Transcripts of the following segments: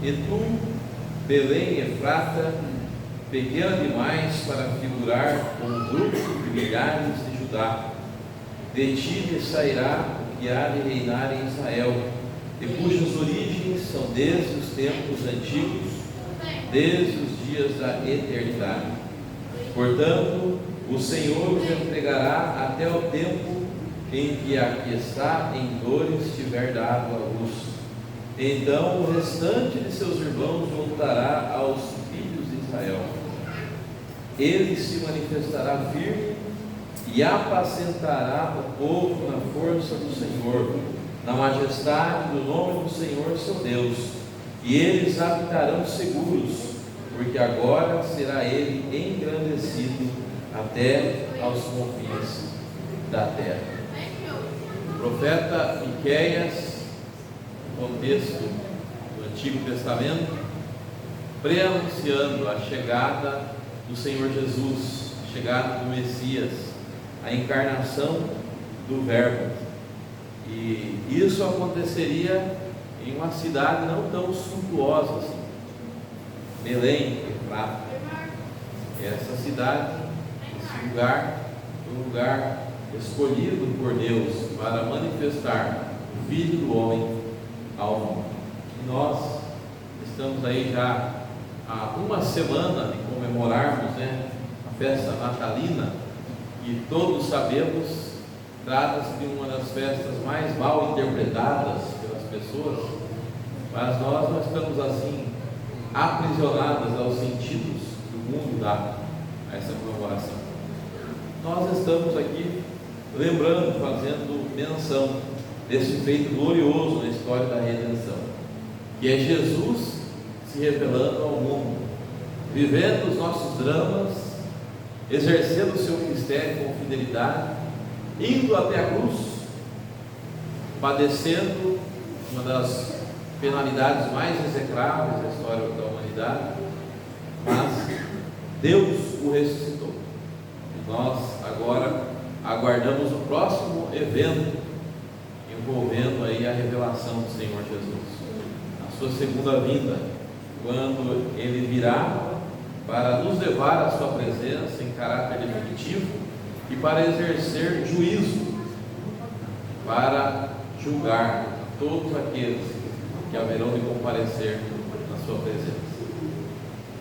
E tu, Belém Efrata, pequena demais para figurar com o grupo de milhares de Judá, de ti me sairá o que há de reinar em Israel, e cujas origens são desde os tempos antigos, desde os dias da eternidade. Portanto, o Senhor os entregará até o tempo em que a que está em dores tiver dado a luz. Então o restante de seus irmãos voltará aos filhos de Israel. Ele se manifestará firme e apacentará o povo na força do Senhor, na majestade do nome do Senhor seu Deus, e eles habitarão seguros, porque agora será ele engrandecido até aos confins da terra. O profeta Miqueias, no contexto do Antigo Testamento, preanunciando a chegada do Senhor Jesus, a chegada do Messias, a encarnação do Verbo. E isso aconteceria em uma cidade não tão suntuosa assim, Belém Efrata. Essa cidade, esse lugar, foi um lugar escolhido por Deus para manifestar o Filho do Homem ao mundo. E nós estamos aí já há uma semana de comemorarmos, a festa natalina, e todos sabemos, trata-se de uma das festas mais mal interpretadas pelas pessoas, mas nós estamos assim aprisionadas aos sentidos que o mundo dá a essa comemoração. Nós estamos aqui lembrando, fazendo menção desse feito glorioso na história da redenção, que é Jesus se revelando ao mundo, vivendo os nossos dramas, exercendo o seu ministério com fidelidade, indo até a cruz, padecendo uma das penalidades mais execráveis da história da humanidade, mas Deus o ressuscitou. E nós agora aguardamos o próximo evento envolvendo aí a revelação do Senhor Jesus, a sua segunda vinda, quando Ele virá para nos levar à sua presença em caráter definitivo e para exercer juízo, para julgar todos aqueles que haverão de comparecer na sua presença.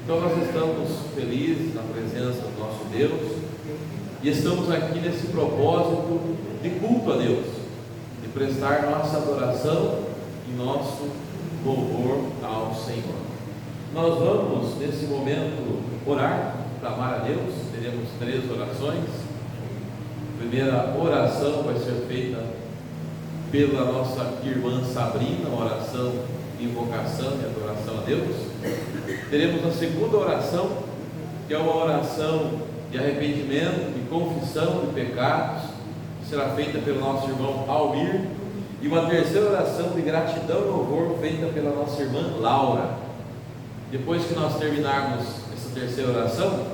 Então nós estamos felizes na presença do nosso Deus e estamos aqui nesse propósito de culto a Deus, de prestar nossa adoração e nosso louvor ao Senhor. Nós vamos nesse momento orar, clamar a Deus. Teremos 3 orações. A primeira oração vai ser feita pela nossa irmã Sabrina, uma oração invocação e adoração a Deus. Teremos a segunda oração, que é uma oração de arrependimento, de confissão de pecados, que será feita pelo nosso irmão Almir, e uma terceira oração de gratidão e louvor feita pela nossa irmã Laura. Depois que nós terminarmos essa terceira oração,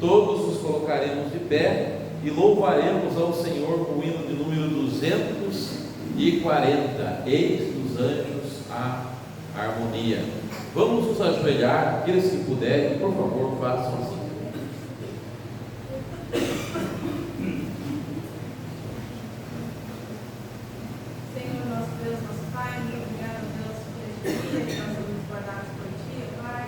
todos nos colocaremos de pé e louvaremos ao Senhor com o hino de número 240, Eis dos anjos a harmonia. Vamos nos ajoelhar, aqueles que puderem, por favor, façam assim. Senhor, nosso Deus, nosso Pai, muito obrigado, Deus, por este dia que nós somos guardados por Ti, Pai.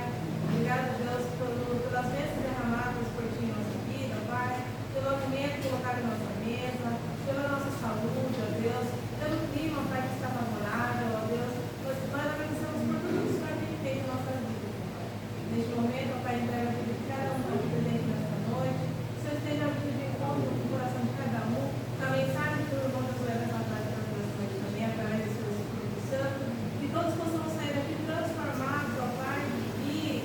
Obrigado, Deus, pelas bênçãos derramadas por Ti em nossa vida, Pai, pelo alimento colocado em nossa mesa, pela nossa saúde, ó Deus, pelo clima, Pai, que está favorável, ó Deus. Nós agradecemos por tudo que o Senhor tem feito em nossa vida, Pai. Neste momento, ó Pai, entrega a vida de cada um que está presente nesta noite. Que o Senhor esteja de encontro com o coração de cada um, com a mensagem que o irmão das mulheres atrás da também, através do seu Espírito Santo, que todos possamos sair daqui transformados, ó Pai, e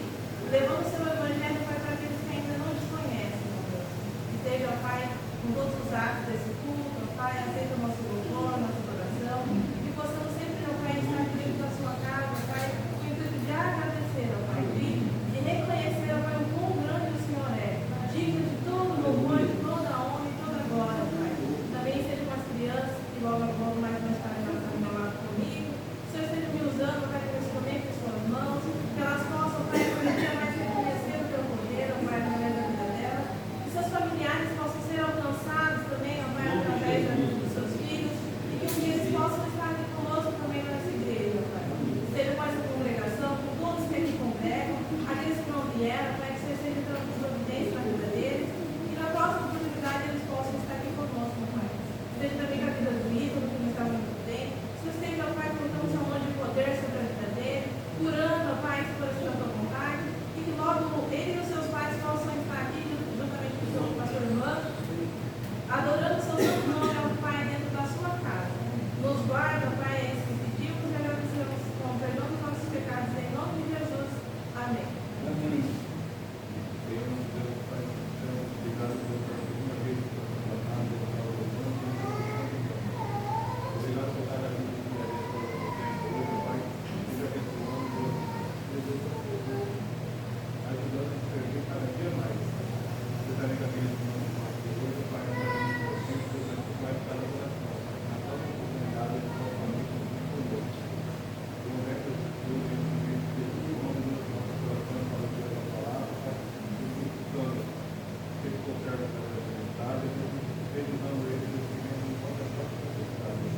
levando o seu Evangelho, Pai, para aqueles que ainda não te conhecem, ó Deus. Que esteja, ó Pai, com todos os atos desse culto, ó Pai, aceita o nosso louvor, nossa adoração, que possamos sempre, ó Pai, estar aqui dentro da sua casa, ó Pai, com o intuito de agradecer, ó Pai, de reconhecer, ó Pai, o quão grande o Senhor é, digno de todo louvor, de toda a honra e toda a glória, ó Pai. Também seja com as crianças, que logo mais estarem ao lado comigo. O Senhor esteja me usando, ó Pai, principalmente em suas mãos, que elas possam, ó Pai, cada dia mais reconhecer o teu poder, ó Pai, através da vida dela, que seus familiares possam ser alcançados também, ó Pai, através da vida dos seus filhos, e que um dia eles possam estar aqui conosco também nessa igreja, ó Pai. Seja com essa congregação, com todos que aqui congregam, aqueles que não vieram, Pai, que o Senhor esteja dando providência na vida deles, e na próxima oportunidade eles possam estar aqui conosco, ó Pai. Seja também com a vida do ídolo, que não está muito bem. Se você tem, ó Pai, colocando seu mão de poder sobre a vida dele, curando, ó Pai, se for a tua vontade, e que logo ele e os seus pais possam estar aqui, juntamente com o seu pastor irmã, adorando o seu santo nome, ó Pai, dentro da sua casa. Nos guarda, ó Pai, é isso que pedimos e agradecemos com o perdão dos nossos pecados, em nome de Jesus. Amém. Amém. Deus, Pai, obrigado pela primeira vez que nós tratamos, obrigado por cada vida que nós temos, Pai, seja abençoando, ajudando a servir cada dia mais. Deus, também com a vida do nosso Deus, Pai, Deus, vai estar no coração, Pai, na próxima oportunidade, nós vamos conosco. O resto de tudo, conserva essa vontade, usando ele no seguimento de todas as nossas necessidades.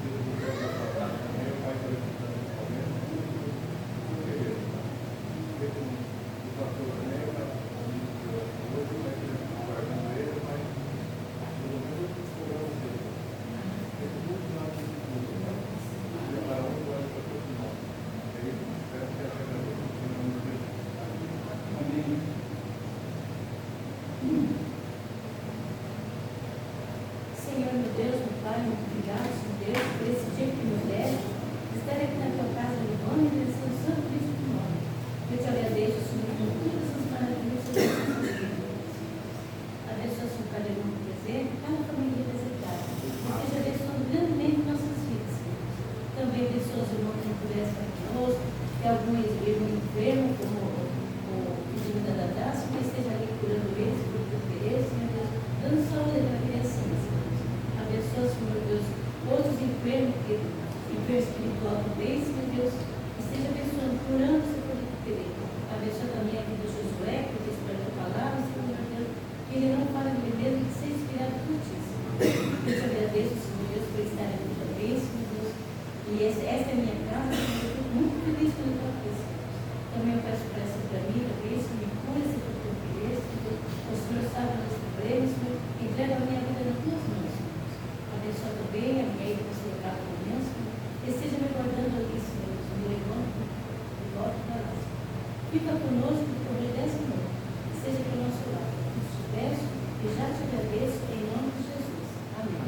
Deus conserva essa vontade também, o Pai solicitando esse momento, beleza. Feito o pastor também, o Pai, hoje vai ser guardando ele, o Pai, pelo menos o programa dele. Feito tudo que nós precisamos, Pai, preparar um plano para todos nós. É isso, espero que essa graça continue no Deus. Amém. Senhor, meu Deus, meu Pai, muito obrigado, Senhor Deus, por esse dia que nos deste, estar aqui na tua casa, louvando e agradecendo o Santo Cristo do nome. Eu te agradeço, Senhor, por todas as maravilhas que você fez. Abençoa, Senhor, cada irmão presente, cada família visitada. Esteja abençoando grandemente nossas vidas, Senhor. Também abençoa os irmãos que não puderam estar conosco, que algum irmão enfermo, como o pedido da Dadá, Senhor, esteja ali curando eles, por interesse, Senhor Deus, dando saúde para a criança. Abençoa, Senhor Deus, todos os enfermos, enfermo espiritual também, Senhor Deus, esteja abençoando, curando se for querer. Abençoa também a vida do Josué, que diz para a tua palavra, Senhor Deus, que ele não fala de mesmo, que seja inspirado por ti, Senhor. Eu te agradeço, Senhor Deus, por estar aqui também, Senhor Deus, e esta é a minha casa, Senhor, eu estou muito feliz com a tua presença. Também eu peço para essa família, também, Senhor, me cura se for por querer, Senhor. O Senhor sabe dos problemas, Senhor, entrega a minha vida nas tuas mãos. Abençoa também a minha ida para celebrar com criança, esteja me guardando aqui, Senhor, me levando de volta para nós. Fica conosco por dessa noite, esteja para o nosso lado. Eu te peço e já te agradeço em nome de Jesus. Amém.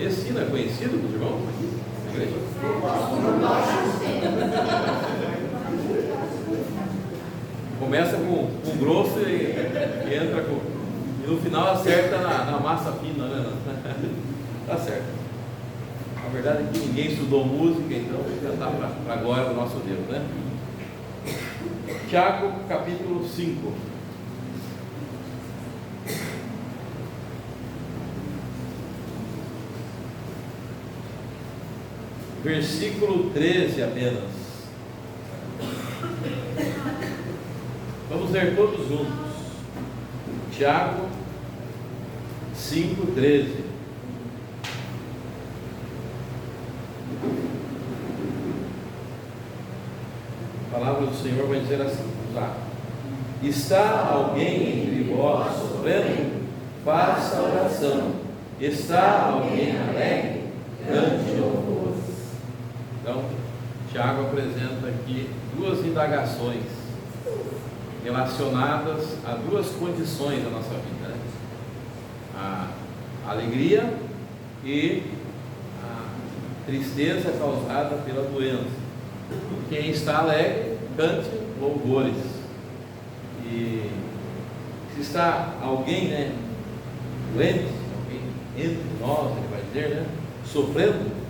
Esse hino é conhecido dos irmãos aqui na igreja? Começa com grosso e entra com... E no final acerta na massa fina, né? Tá certo. A verdade é que ninguém estudou música, então já está para a glória do nosso Deus, né? Tiago, capítulo 5. Versículo 13 apenas. Vamos ler todos juntos. Tiago 5:13. A palavra do Senhor vai dizer assim: está alguém entre vós sofrendo? Faça oração. Está alguém alegre? Cante louvores. Então, Tiago apresenta aqui duas indagações relacionadas a duas condições da nossa vida, né? A alegria e a tristeza causada pela doença. Quem está alegre, cante louvores. E se está alguém, né, doente, alguém entre nós, ele vai dizer, né, sofrendo,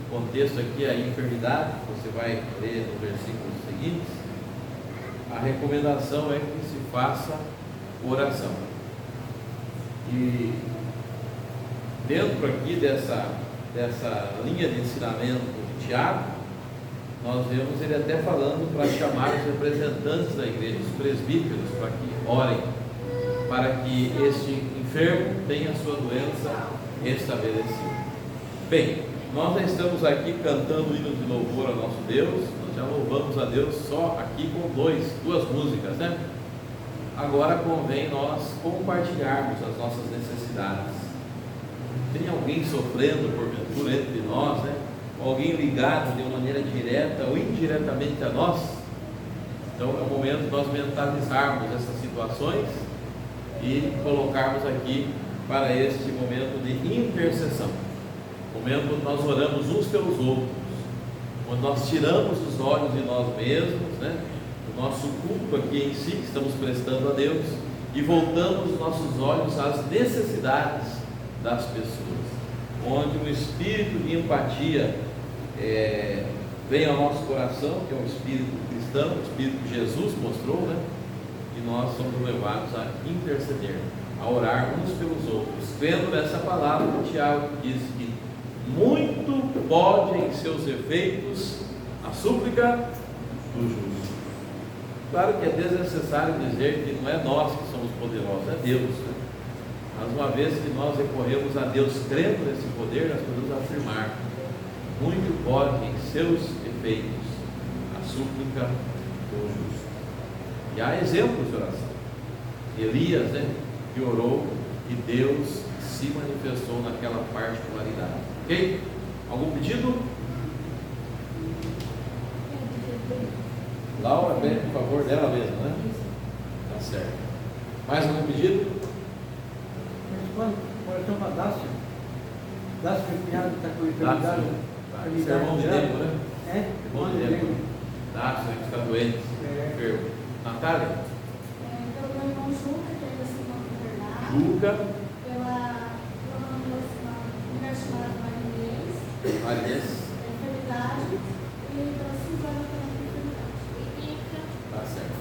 o contexto aqui é a enfermidade, você vai ler no versículo seguinte, a recomendação é que se faça oração. E dentro aqui dessa linha de ensinamento de Tiago, nós vemos ele até falando para chamar os representantes da igreja, os presbíteros, para que orem, para que este enfermo tenha a sua doença restabelecida. Bem, nós já estamos aqui cantando hinos de louvor ao nosso Deus. Nós já louvamos a Deus só aqui com duas músicas, né? Agora convém nós compartilharmos as nossas necessidades. Tem alguém sofrendo porventura entre nós, né? alguém ligado de uma maneira direta ou indiretamente a nós. Então é o momento de nós mentalizarmos essas situações e colocarmos aqui para este momento de intercessão, momento onde nós oramos uns pelos outros, onde nós tiramos os olhos de nós mesmos, né, do nosso culto aqui em si, que estamos prestando a Deus, e voltamos os nossos olhos às necessidades das pessoas, onde um espírito de empatia vem ao nosso coração, que é um espírito cristão, o espírito que Jesus mostrou, né? E nós somos levados a interceder, a orar uns pelos outros, crendo nessa palavra que Tiago diz que muito pode em seus efeitos a súplica do justo. Claro que é desnecessário dizer que não é nós que somos poderosos, é Deus, né? Mas uma vez que nós recorremos a Deus crendo nesse poder, nós podemos afirmar: muito pode em seus efeitos a súplica do justo. E há exemplos de oração. Elias, né, que orou e Deus se manifestou naquela particularidade. Ok? Algum pedido? Laura, bem, por favor, dela mesma, né? Tá certo. Mais algum pedido? Oração para Dácio. Dácio foi cunhado, está com enfermidade. Esse é irmão de Demo, né? É? Irmão de Demo. Dácio, que está doente. Enfermo. Natália? Pelo meu irmão Juca, que ainda se encontra internado. Juca. Pela mulher chamada Marinês. Marinês. Enfermidade. E pela Suzana também com enfermidade. Tá certo.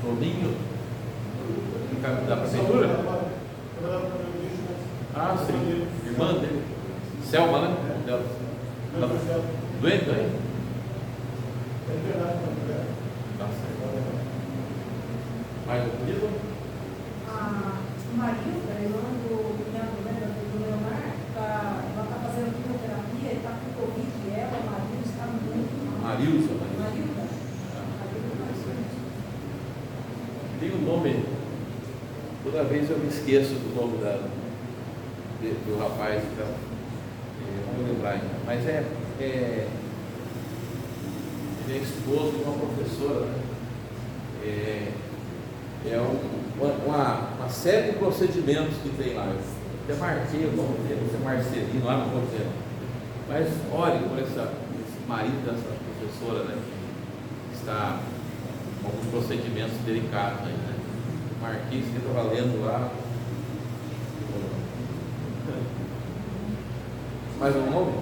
Toninho? Da prefeitura? Ah, sim. Irmã dele. Selma, né? Dela. Doente aí? Tá certo. Mais um pedido? O marido, a irmã do cunhado, né, do Leonardo, ela está fazendo quimioterapia, ele está com Covid, e ela, o marido, está muito mal. Marilson. Marilda? Tem um nome, toda vez eu me esqueço do nome do rapaz, então, não vou lembrar ainda, mas ele é esposo de uma professora, né? Uma série de procedimentos que tem lá. Eu até marquei o nome dele, você Marcelino, lá não vou dizer. Mas ore por esse marido dessa professora, né? Que está com alguns procedimentos delicados aí, né? Marquinhos que estava lendo lá. Mais algum nome?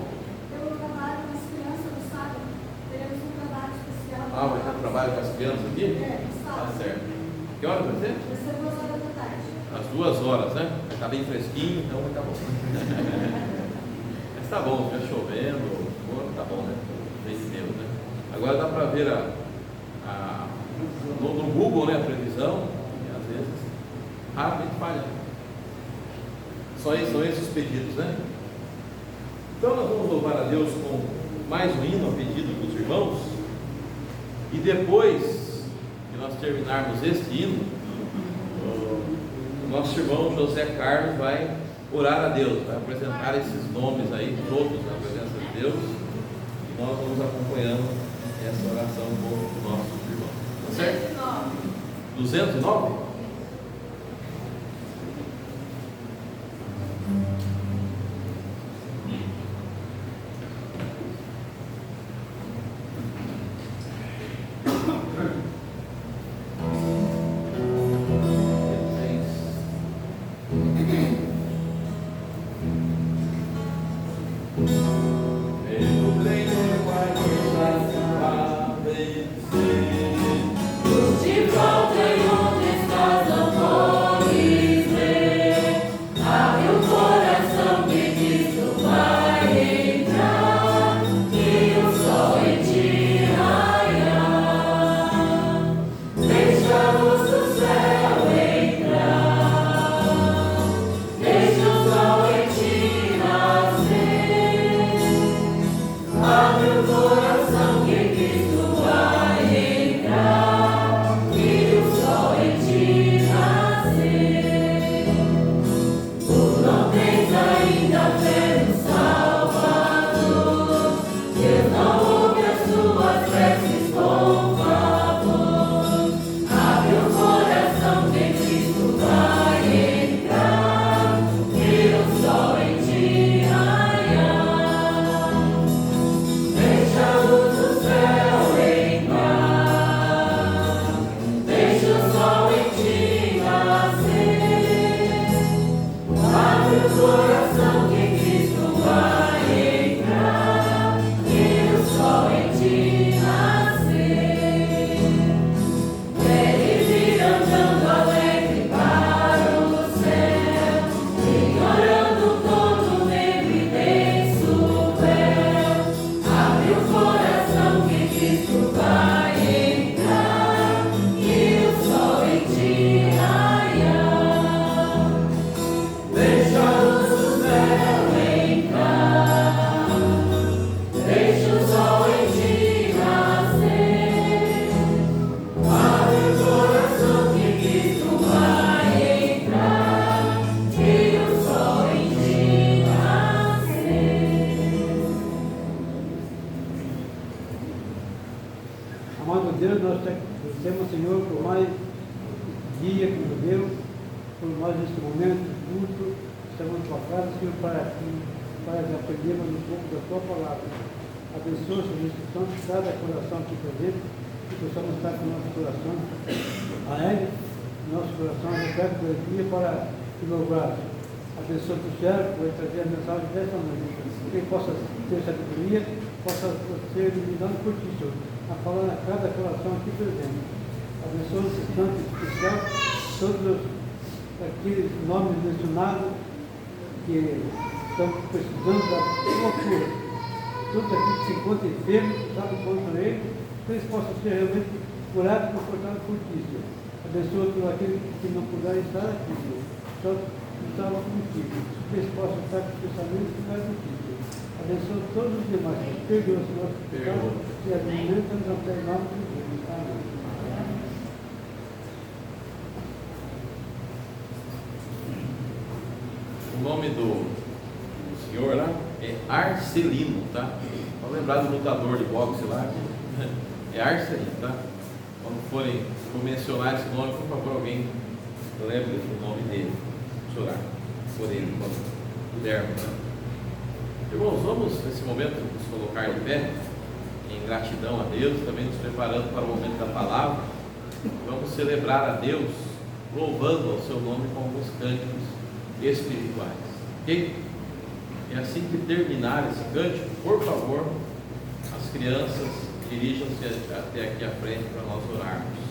Eu trabalho com as crianças no sábado. Teremos um trabalho especial. Ah, vai ter um trabalho com as crianças aqui? No Tá sábado. certo. Que hora vai ser? Vai ser 2 horas da tarde. Às 2 horas, né? Vai estar bem fresquinho, então vai estar bom. Mas tá bom, já chovendo, tá bom, né? Bem de Deus, né? Agora dá para ver no Google, né, a previsão, e às vezes rapidamente falha. São esses os pedidos, né? Então nós vamos louvar a Deus com mais um hino a pedido dos irmãos, e depois que nós terminarmos este hino, o nosso irmão José Carlos vai orar a Deus, vai apresentar esses nomes aí, todos na presença de Deus, e nós vamos acompanhando essa oração com o nosso irmão. Tá certo? 209? De volta em onde está. nesse momento, culto, estamos na tua casa, Senhor, para aprendermos um pouco da tua palavra. Abençoa essa instrução de cada coração aqui presente, que possamos estar com o nosso coração alegre, nosso coração repleto de alegria para te louvar. Abençoa o servo que vai trazer a mensagem dessa noite, que ele possa ter sabedoria, possa ser iluminado por ti, Senhor, a falar a cada coração aqui presente. Abençoa esse santo especial, todos aqueles nomes mencionados que estão precisando da tua cura. Todos aqueles que se encontram enfermos, sabem contra eles, que eles possam ser realmente curados e confortados por ti, Senhor. Abençoa todos aqueles que não puderem estar aqui, Senhor. Só estavam contigo. Que eles possam estar com os pensamentos que fazem contigo. Abençoa todos os demais. Perdoa os nossos pecados e alimenta-nos até em nome de Jesus. Amém. O nome do senhor lá é Arcelino, tá? Vamos lembrar do lutador de boxe lá. É Arcelino, tá? Quando for mencionar esse nome, por favor, alguém lembre do nome dele. Chorar por ele, quando pudermos. Tá? Irmãos, vamos nesse momento nos colocar de pé, em gratidão a Deus, também nos preparando para o momento da palavra. Vamos celebrar a Deus, louvando ao seu nome com alguns cânticos espirituais. Ok? E assim que terminar esse cântico, por favor, as crianças dirijam-se até aqui à frente para nós orarmos.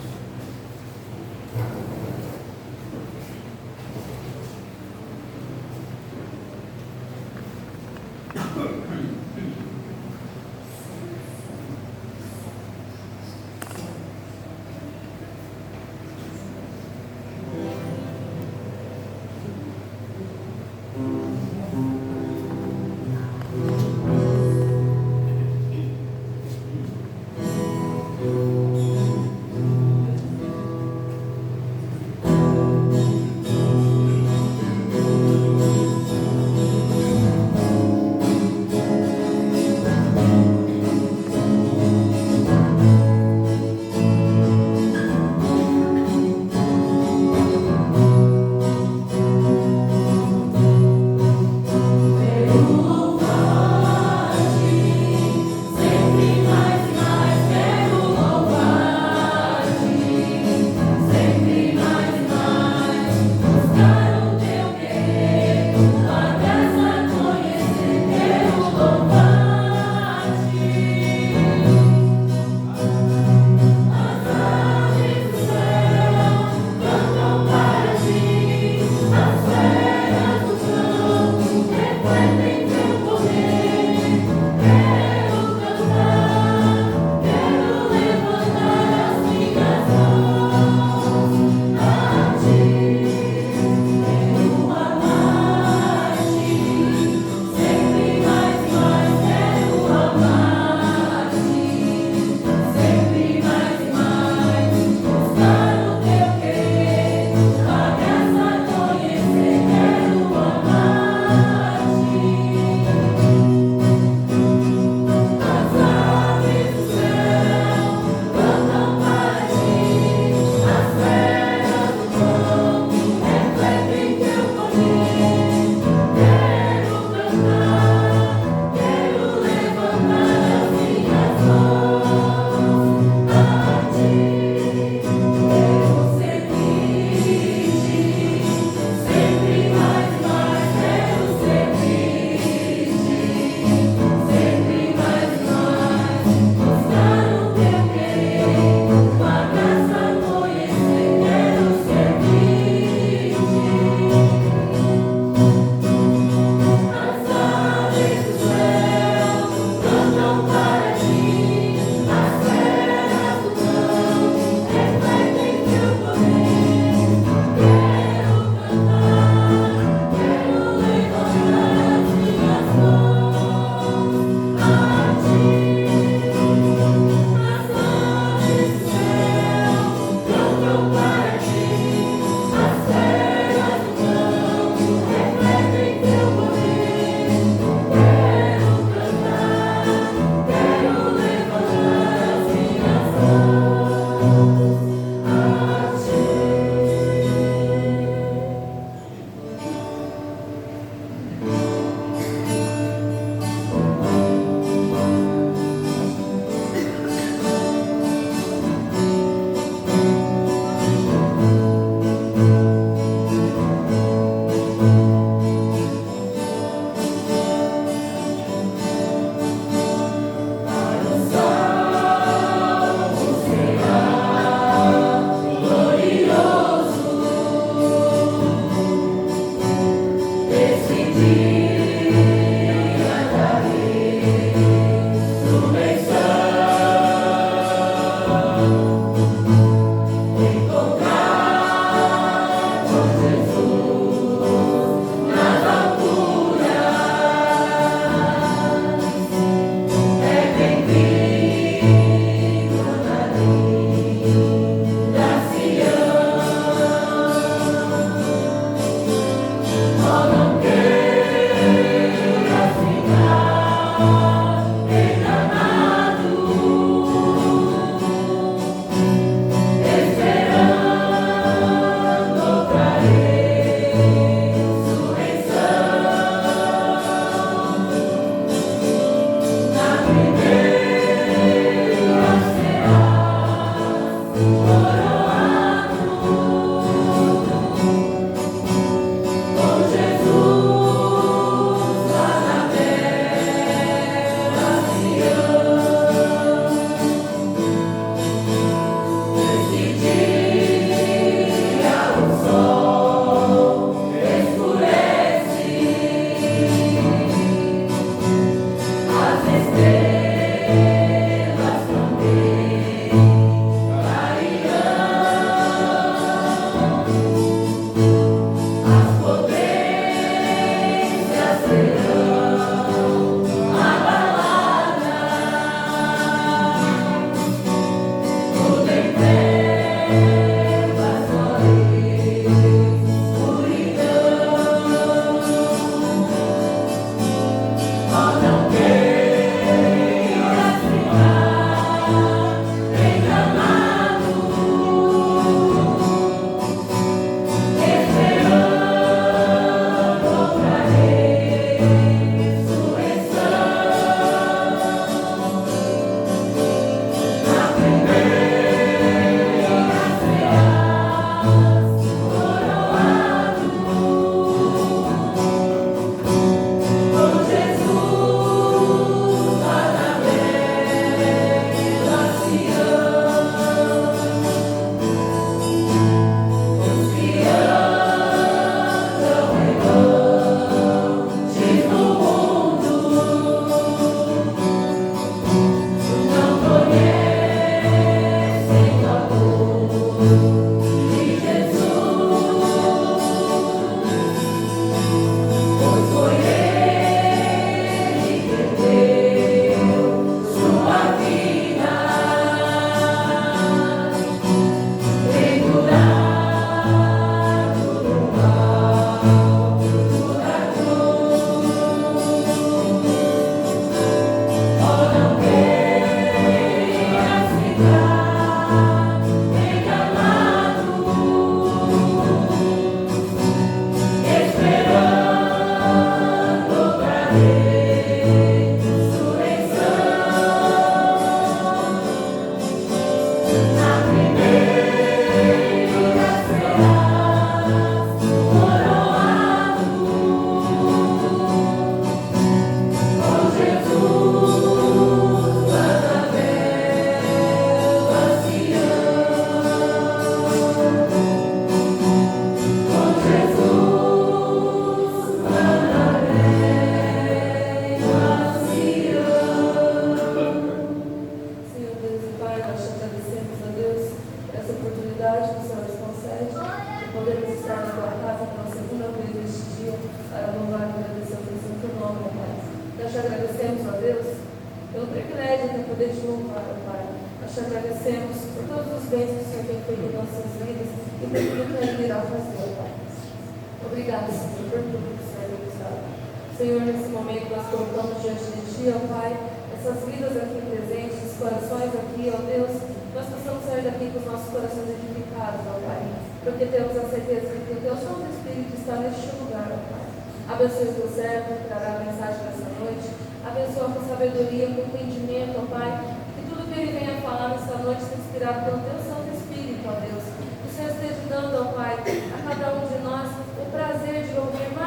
Pai, a cada um de nós o prazer de ouvir mais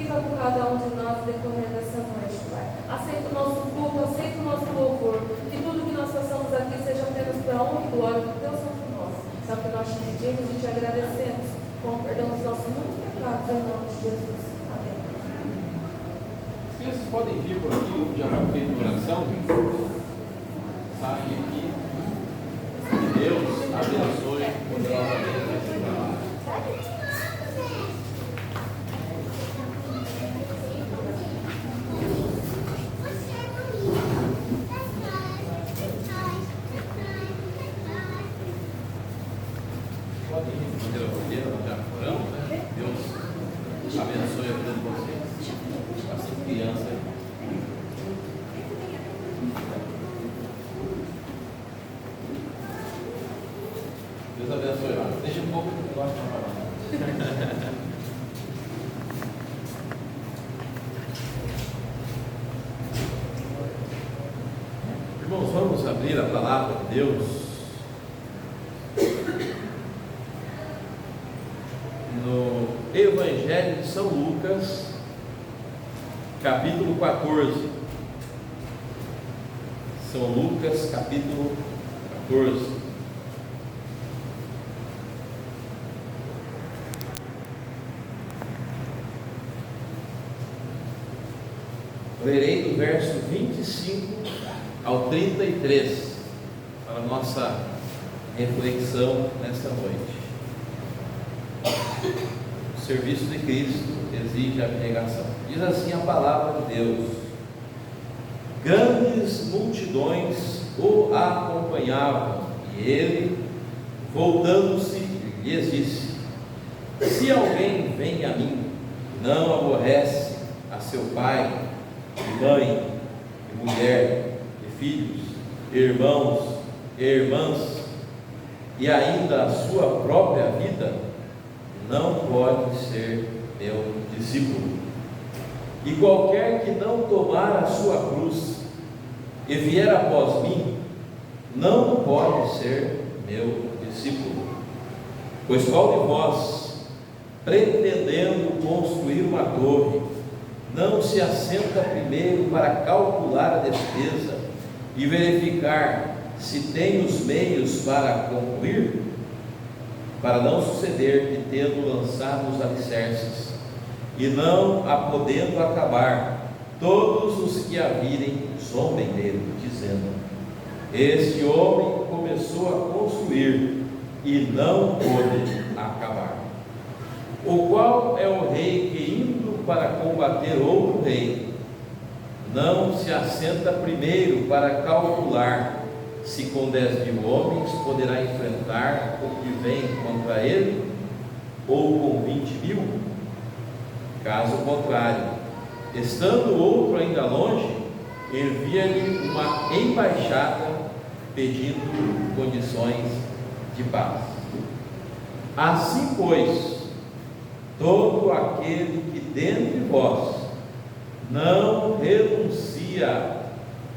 multiplica por cada um de nós decorrer dessa noite, Pai. Aceita o nosso culto, aceita o nosso louvor. Que tudo que nós façamos aqui seja apenas para a honra e glória do Teu Santo Nome. Só que nós te pedimos e te agradecemos com o perdão dos nossos muitos pecados, em nome de Jesus. Amém. Vocês podem vir por aqui, o já vai feito oração. Sabe aqui. Que Deus abençoe poderosamente essa palavra. Podem ir primeiro a bandeira, nós já oramos, né? Deus abençoe a vida de vocês. Assim, criança aí. Deus abençoe lá. Deixa um pouco do negócio para falar. Irmãos, vamos abrir a palavra de Deus no Evangelho de São Lucas, capítulo 14. São Lucas, capítulo 14. Lerei do verso 25 ao 33 para a nossa reflexão nesta noite. O serviço de Cristo exige abnegação. Diz assim a palavra de Deus: grandes multidões o acompanhavam, e ele, voltando-se, lhes disse: se alguém vem a mim, não aborrece a seu pai, e mãe, e mulher, e filhos, irmãos e irmãs, e ainda a sua própria vida, não pode ser meu discípulo. E qualquer que não tomar a sua cruz e vier após mim, não pode ser meu discípulo. Pois qual de vós, pretendendo construir uma torre, não se assenta primeiro para calcular a despesa e verificar se tem os meios para concluir? Para não suceder que, tendo lançado os alicerces e não a podendo acabar, todos os que a virem zombem dele, dizendo: este homem começou a construir e não pôde acabar. O qual é o rei que, indo para combater outro rei, não se assenta primeiro para calcular se com 10.000 homens poderá enfrentar o que vem contra ele, ou com 20.000? Caso contrário, estando outro ainda longe, envia-lhe uma embaixada pedindo condições de paz. Assim, pois, todo aquele que dentre vós não renuncia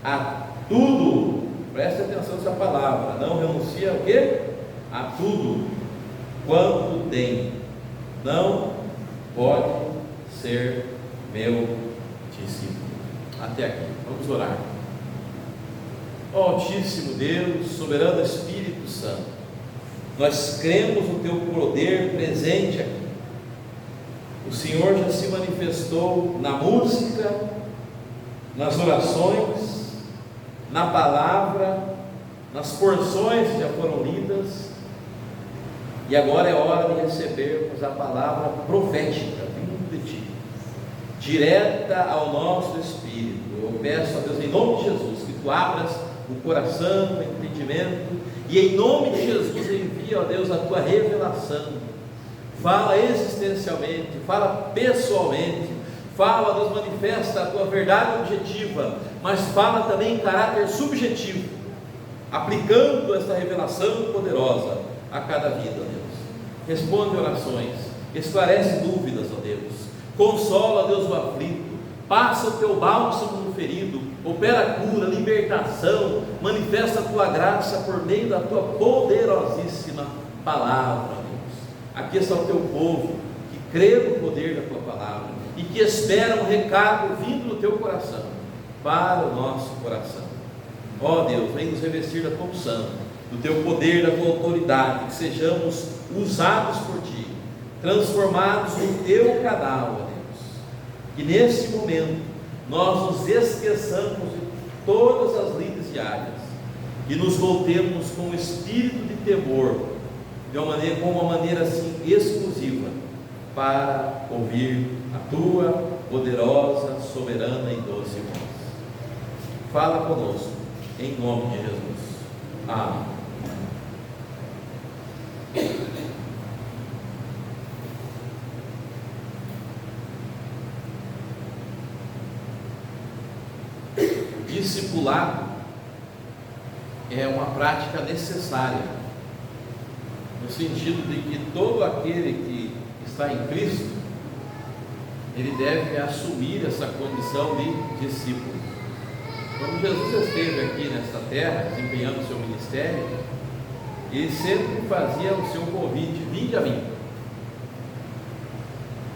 a tudo, preste atenção nessa palavra, não renuncia o quê? A tudo quanto tem, não pode ser meu discípulo. Até aqui, vamos orar. Ó Altíssimo Deus, soberano Espírito Santo, nós cremos no teu poder presente aqui. O Senhor já se manifestou na música, nas orações, na palavra, nas porções que já foram lidas, e agora é hora de recebermos a palavra profética vindo de Ti, direta ao nosso espírito. Eu peço a Deus, em nome de Jesus, que Tu abras o coração, o entendimento, e em nome de Jesus envia, ó Deus, a Tua revelação. Fala existencialmente, fala pessoalmente, fala, Deus, manifesta a Tua verdade objetiva, mas fala também em caráter subjetivo, aplicando essa revelação poderosa a cada vida, ó Deus. Responde orações, esclarece dúvidas, ó Deus, consola, Deus, o aflito, passa o Teu bálsamo no ferido, opera cura, libertação, manifesta a Tua graça por meio da Tua poderosíssima palavra. Aqui está o Teu povo que crê no poder da Tua palavra e e que espera um recado vindo do teu coração para o nosso coração. Ó Deus, vem nos revestir da tua unção, do teu poder, da tua autoridade, que sejamos usados por ti, transformados no teu canal, ó Deus. Que nesse momento nós nos esqueçamos de todas as lides diárias e nos voltemos com um espírito de temor, com uma maneira assim exclusiva, para ouvir a tua poderosa, soberana e doce voz. Fala conosco, em nome de Jesus. Amém. Discipulado é uma prática necessária, no sentido de que todo aquele que está em Cristo, ele deve assumir essa condição de discípulo. Quando Jesus esteve aqui nesta terra, desempenhando o seu ministério, ele sempre fazia o seu convite: vinde a mim,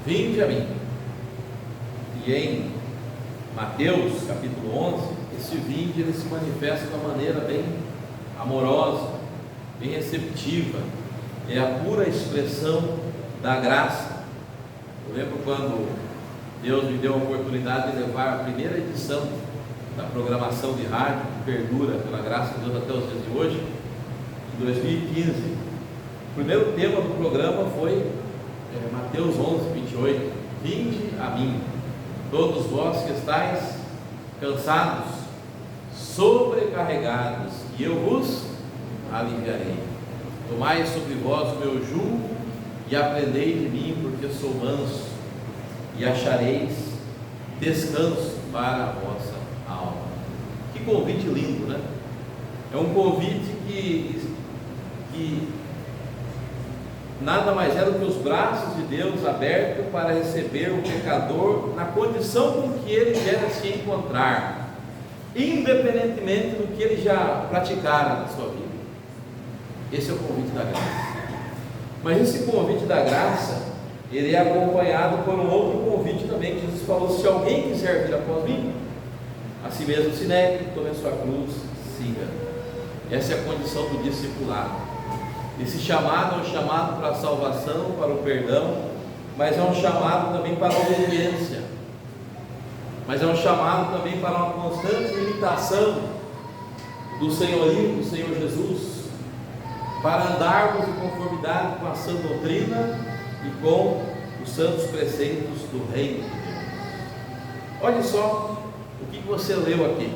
vinde a mim. E em Mateus capítulo 11, esse vinde ele se manifesta de uma maneira bem amorosa, bem receptiva, é a pura expressão da graça. Eu lembro quando Deus me deu a oportunidade de levar a primeira edição da programação de rádio, que perdura pela graça de Deus até os dias de hoje, em 2015. O primeiro tema do programa foi Mateus 11, 28, vinde a mim, todos vós que estáis cansados, sobrecarregados, e eu vos aliviarei. Tomai sobre vós o meu jugo e aprendei de mim, porque sou manso, e achareis descanso para a vossa alma. Que convite lindo, né? É um convite que nada mais é do que os braços de Deus abertos para receber o pecador na condição com que ele quer se encontrar, independentemente do que ele já praticara na sua vida. Esse é o convite da graça. Mas esse convite da graça, ele é acompanhado por um outro convite também, que Jesus falou: se alguém quiser vir após mim, a si mesmo se negue, tome a sua cruz, siga. Essa é a condição do discipulado. Esse chamado é um chamado para a salvação, para o perdão, mas é um chamado também para a obediência, mas é um chamado também para uma constante imitação do senhorio do Senhor Jesus, para andarmos em conformidade com a sã doutrina e com os santos preceitos do reino de Deus. Olhe só o que você leu aqui.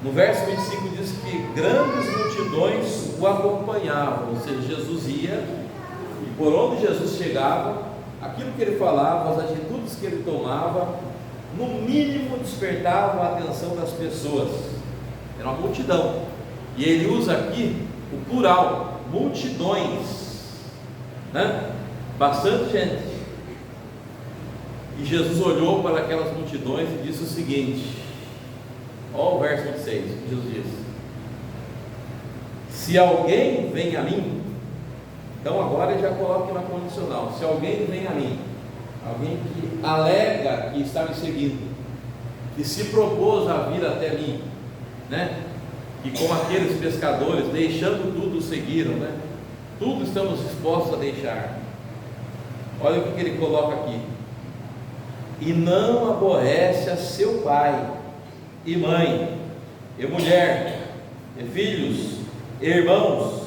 No verso 25 diz que grandes multidões o acompanhavam, ou seja, Jesus ia, e por onde Jesus chegava, aquilo que ele falava, as atitudes que ele tomava, no mínimo despertavam a atenção das pessoas. Era uma multidão, e ele usa aqui o plural, multidões, né? Bastante gente. E Jesus olhou para aquelas multidões e disse o seguinte: olha o verso 26, que Jesus diz: se alguém vem a mim, então agora ele já coloca na condicional, se alguém vem a mim, alguém que alega que está me seguindo, que se propôs a vir até mim, né? E como aqueles pescadores, deixando tudo, seguiram, né? Tudo estamos dispostos a deixar. Olha o que ele coloca aqui: e não aborrece a seu pai, e mãe, e mulher, e filhos, e irmãos,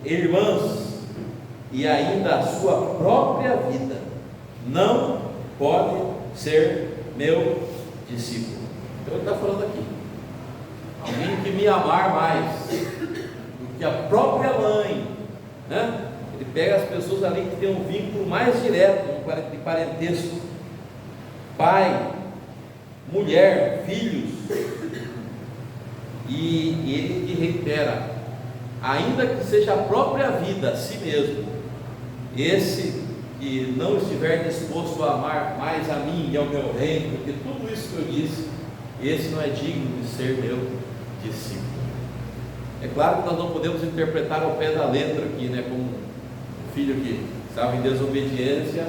e irmãs, e ainda a sua própria vida, não pode ser meu discípulo. Então ele está falando aqui: alguém que me amar mais do que a própria mãe, né? Ele pega as pessoas ali que têm um vínculo mais direto de parentesco, pai, mulher, filhos, e ele reitera: ainda que seja a própria vida, a si mesmo, esse que não estiver disposto a amar mais a mim e ao meu reino, porque tudo isso que eu disse, esse não é digno de ser meu discípulo. É claro que nós não podemos interpretar ao pé da letra aqui, né, como um filho que estava em desobediência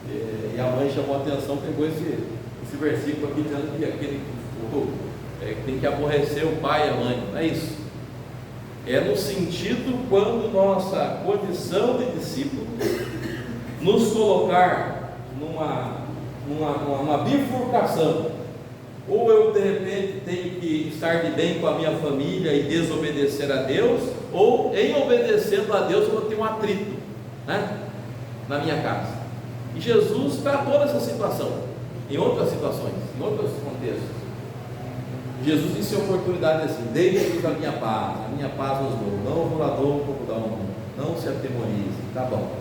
E a mãe chamou a atenção, pegou esse versículo aqui dizendo que aquele tem que aborrecer o pai e a mãe. Não é isso. É no sentido quando nossa condição de discípulo nos colocar numa bifurcação. Ou eu de repente tenho que estar de bem com a minha família e desobedecer a Deus, ou em obedecendo a Deus eu vou ter um atrito, né, na minha casa. E Jesus tratou dessa situação, em outras situações, em outros contextos. Jesus disse a oportunidade assim: deixe-nos a minha paz vos dou, não vos la dou como dá o mundo, não se atemorize, tá bom.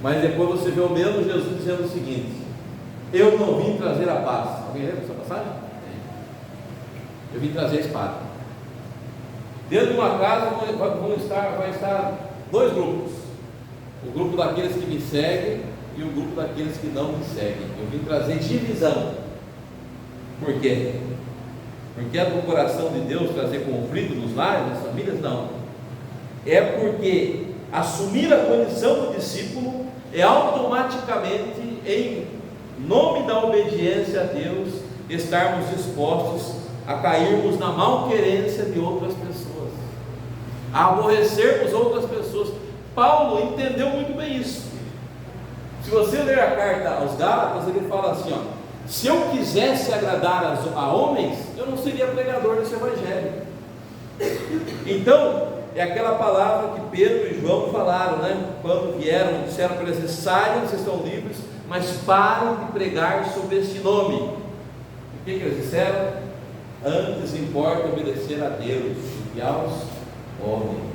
Mas depois você vê o mesmo Jesus dizendo o seguinte: eu não vim trazer a paz. Alguém lembra essa passagem? Eu vim trazer a espada. Dentro de uma casa vai estar dois grupos: o grupo daqueles que me seguem e o grupo daqueles que não me seguem. Eu vim trazer divisão. Por quê? Porque é do coração de Deus trazer conflito nos lares, nas famílias? Não. É porque assumir a condição do discípulo é automaticamente, em nome da obediência a Deus, estarmos dispostos a cairmos na malquerência de outras pessoas, a aborrecermos outras pessoas. Paulo entendeu muito bem isso. Se você ler a carta aos Gálatas, ele fala assim, se eu quisesse agradar a homens, eu não seria pregador desse evangelho. Então, é aquela palavra que Pedro e João falaram, né? Quando vieram, disseram para eles: saiam, vocês estão livres, mas parem de pregar sobre este nome. O que eles disseram? Antes importa obedecer a Deus e aos homens.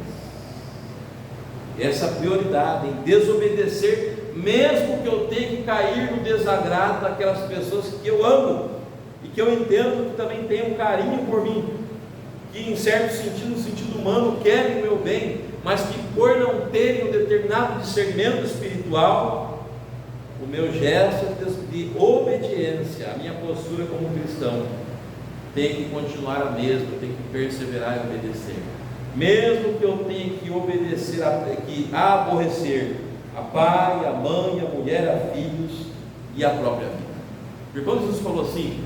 Essa prioridade em desobedecer, mesmo que eu tenha que cair no desagrado daquelas pessoas que eu amo e que eu entendo que também têm um carinho por mim, que em certo sentido, no sentido humano, querem o meu bem, mas que por não terem um determinado discernimento espiritual, o meu gesto de obediência, a minha postura como cristão, tem que continuar a mesma, tem que perseverar e obedecer, mesmo que eu tenha que obedecer, aborrecer a pai, a mãe, a mulher, a filhos e a própria vida. Porque quando Jesus falou assim,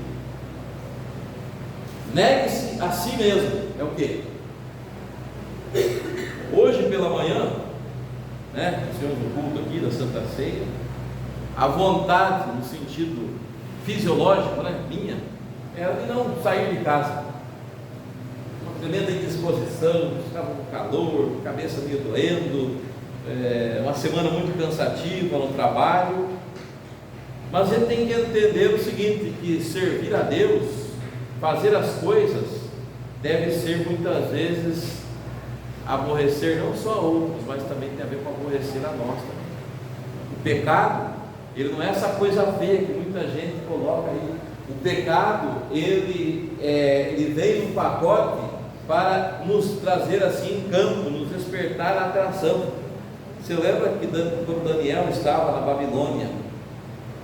negue-se a si mesmo, é o quê? Hoje pela manhã, né, nós tivemos um culto aqui da Santa Ceia, a vontade, no sentido fisiológico, né, minha, era de não sair de casa. Uma tremenda indisposição, estava com calor, cabeça meio doendo, uma semana muito cansativa no trabalho. Mas a gente tem que entender o seguinte, que servir a Deus, fazer as coisas, deve ser muitas vezes aborrecer não só a outros, mas também tem a ver com aborrecer a nós também. O pecado, ele não é essa coisa feia que muita gente coloca aí. O pecado, ele vem no pacote para nos trazer assim encanto, nos despertar a atração. Você lembra que quando Daniel estava na Babilônia,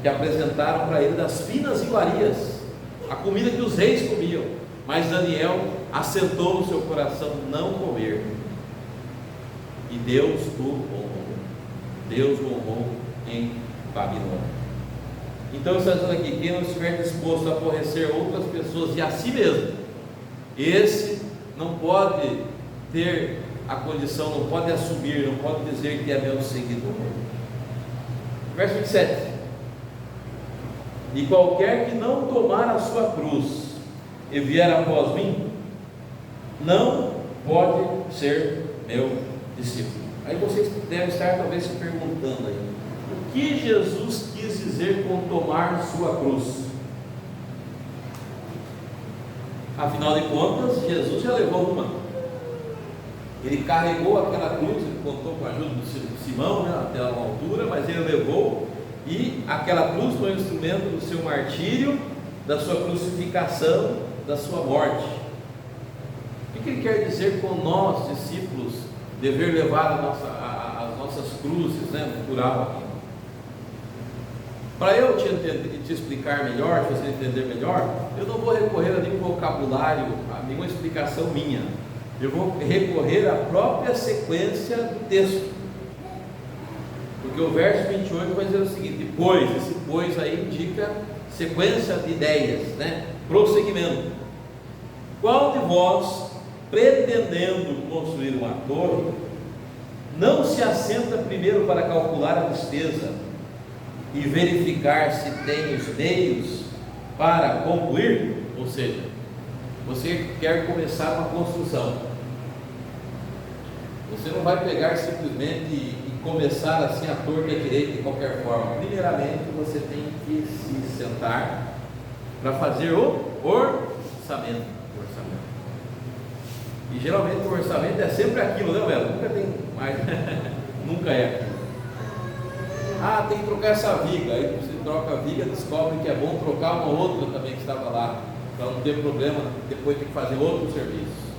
que apresentaram para ele das finas iguarias, a comida que os reis comiam, mas Daniel assentou no seu coração não comer, e Deus o honrou. Deus o honrou em Babilônia. Então está dizendo aqui: quem não estiver disposto a aborrecer outras pessoas e a si mesmo, esse não pode ter a condição, não pode assumir, não pode dizer que é meu seguidor. Verso 27: e qualquer que não tomar a sua cruz e vier após mim, não pode ser meu discípulo. Aí vocês devem estar talvez se perguntando aí, o que Jesus quis dizer com tomar sua cruz? Afinal de contas, Jesus já levou uma. Ele carregou aquela cruz, ele contou com a ajuda do Simão, né, até uma altura, mas ele levou, e aquela cruz foi um instrumento do seu martírio, da sua crucificação, da sua morte. O que ele quer dizer com nós, discípulos, dever levar as nossas cruzes, né, no plural aqui? Para eu te explicar melhor, te fazer entender melhor, eu não vou recorrer a nenhum vocabulário, a nenhuma explicação minha. Eu vou recorrer à própria sequência do texto. Porque o verso 28 vai dizer o seguinte: pois, esse pois aí indica sequência de ideias, né? Prosseguimento. Qual de vós, pretendendo construir uma torre, não se assenta primeiro para calcular a despesa e verificar se tem os meios para concluir? Ou seja, você quer começar uma construção, você não vai pegar simplesmente e começar assim a torta direita de qualquer forma. Primeiramente você tem que se sentar para fazer o orçamento. E geralmente o orçamento é sempre aquilo, né, velho? Nunca tem mais, nunca é aquilo. Ah, tem que trocar essa viga. Aí você troca a viga, descobre que é bom trocar uma outra também que estava lá, para não ter problema, depois tem que fazer outro serviço.